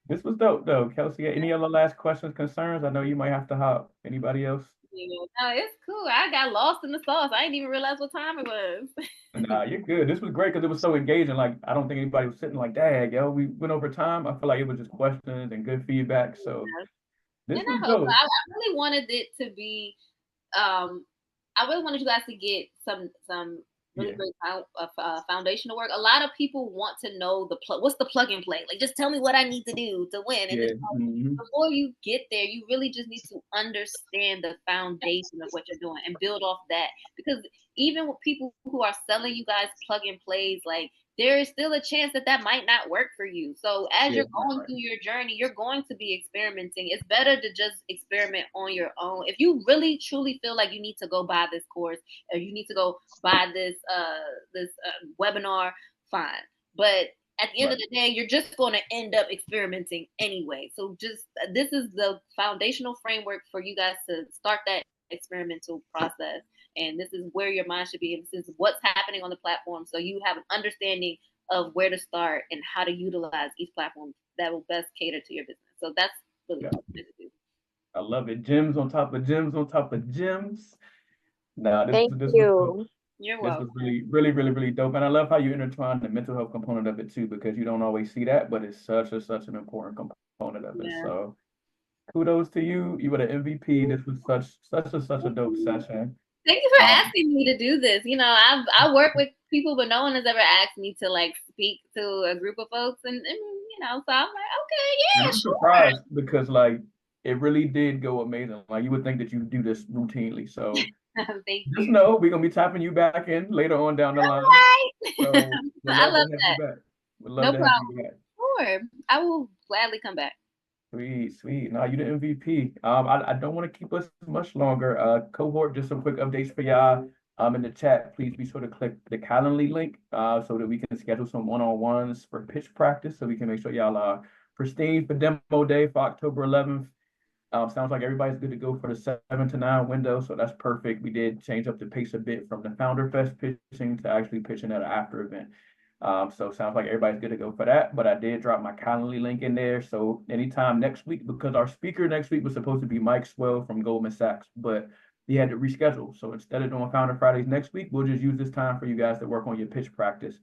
This was dope though, Kelsey. Any other last questions, concerns? I know you might have to hop. Anybody else? you. No, it's cool. I got lost in the sauce. I didn't even realize what time it was. Nah, you're good. This was great because it was so engaging. Like, I don't think anybody was sitting like, "Dang, yo, we went over time." I feel like it was just questions and good feedback. So this And was I hope dope. I really wanted it to be I really wanted you guys to get some really Yeah, great foundational work. A lot of people want to know what's the plug and play. Like, just tell me what I need to do to win. And yeah. it's like, Hmm. before you get there, you really just need to understand the foundation of what you're doing and build off that. Because even with people who are selling you guys plug and plays, like, there is still a chance that that might not work for you. So as Yeah, you're going through your journey, you're going to be experimenting. It's better to just experiment on your own. If you really truly feel like you need to go buy this course or you need to go buy this webinar, fine. But at the end right. of the day, you're just going to end up experimenting anyway. So just this is the foundational framework for you guys to start that experimental process. And this is where your mind should be. And this is what's happening on the platform. So you have an understanding of where to start and how to utilize each platform that will best cater to your business. So that's really Yeah, what I'm trying to do. I love it. Gems on top of gems on top of gems. Nah, Thank this was dope. you. You're This welcome. was really dope. And I love how you intertwine the mental health component of it too, because you don't always see that, but it's such an important component of it. Yeah. So kudos to you. You were the MVP. This was such a dope session. Thank you for Um, asking me to do this. You know, I work with people, but no one has ever asked me to like speak to a group of folks, and you know, so I'm like, okay, and yeah, I'm sure. surprised because like it really did go amazing. Like you would think that you do this routinely. So Thank just you. know we're gonna be tapping you back in later on down the All line. right. So we'd I love to love have you that. back. We'd love No to have problem. you back. Sure, I will gladly come back. Sweet. No, you the MVP. I don't want to keep us much longer. Cohort, just some quick updates for y'all. In the chat, please be sure to click the Calendly link, so that we can schedule some one-on-ones for pitch practice, so we can make sure y'all are pristine for demo day for October 11th. Sounds like everybody's good to go for the 7 to 9 window, so that's perfect. We did change up the pace a bit from the Founder Fest pitching to actually pitching at an after event. So sounds like everybody's good to go for that. But I did drop my Calendly link in there. So anytime next week, because our speaker next week was supposed to be Mike Swell from Goldman Sachs, but he had to reschedule. So instead of doing Founder Fridays next week, we'll just use this time for you guys to work on your pitch practice.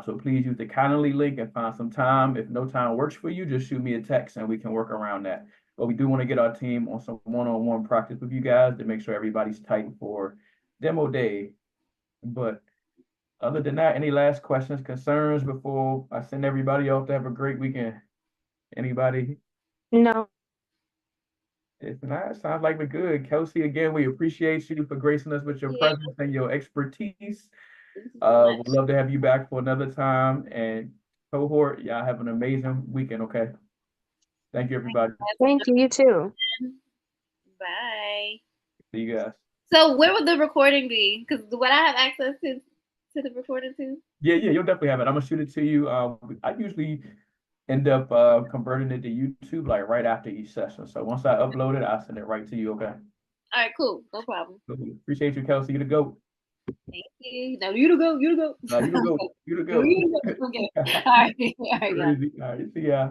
So please use the Calendly link and find some time. If no time works for you, just shoot me a text and we can work around that. But we do want to get our team on some one-on-one practice with you guys to make sure everybody's tight for demo day. But other than that, any last questions, concerns before I send everybody off to have a great weekend? Anybody? No, If not, sounds like we're good. Kelsey, again, we appreciate you for gracing us with your Yeah, presence and your expertise. thank you so much. We'd love to have you back for another time. And cohort, y'all have an amazing weekend, okay? Thank you, everybody. thank you. You too. Bye. See you guys. So where would the recording be? Because would I have access to the recording too? Yeah, you'll definitely have it. I'm gonna shoot it to you. I usually end up converting it to YouTube like right after each session. So once I upload it, I'll send it right to you. Okay. All right, cool. No problem. Appreciate you, Kelsey. You the goat. Thank you. No, you to go. You to go. You the goat. You the No, goat. you to go. Okay. All right. All right, yeah. Crazy. All right. See ya.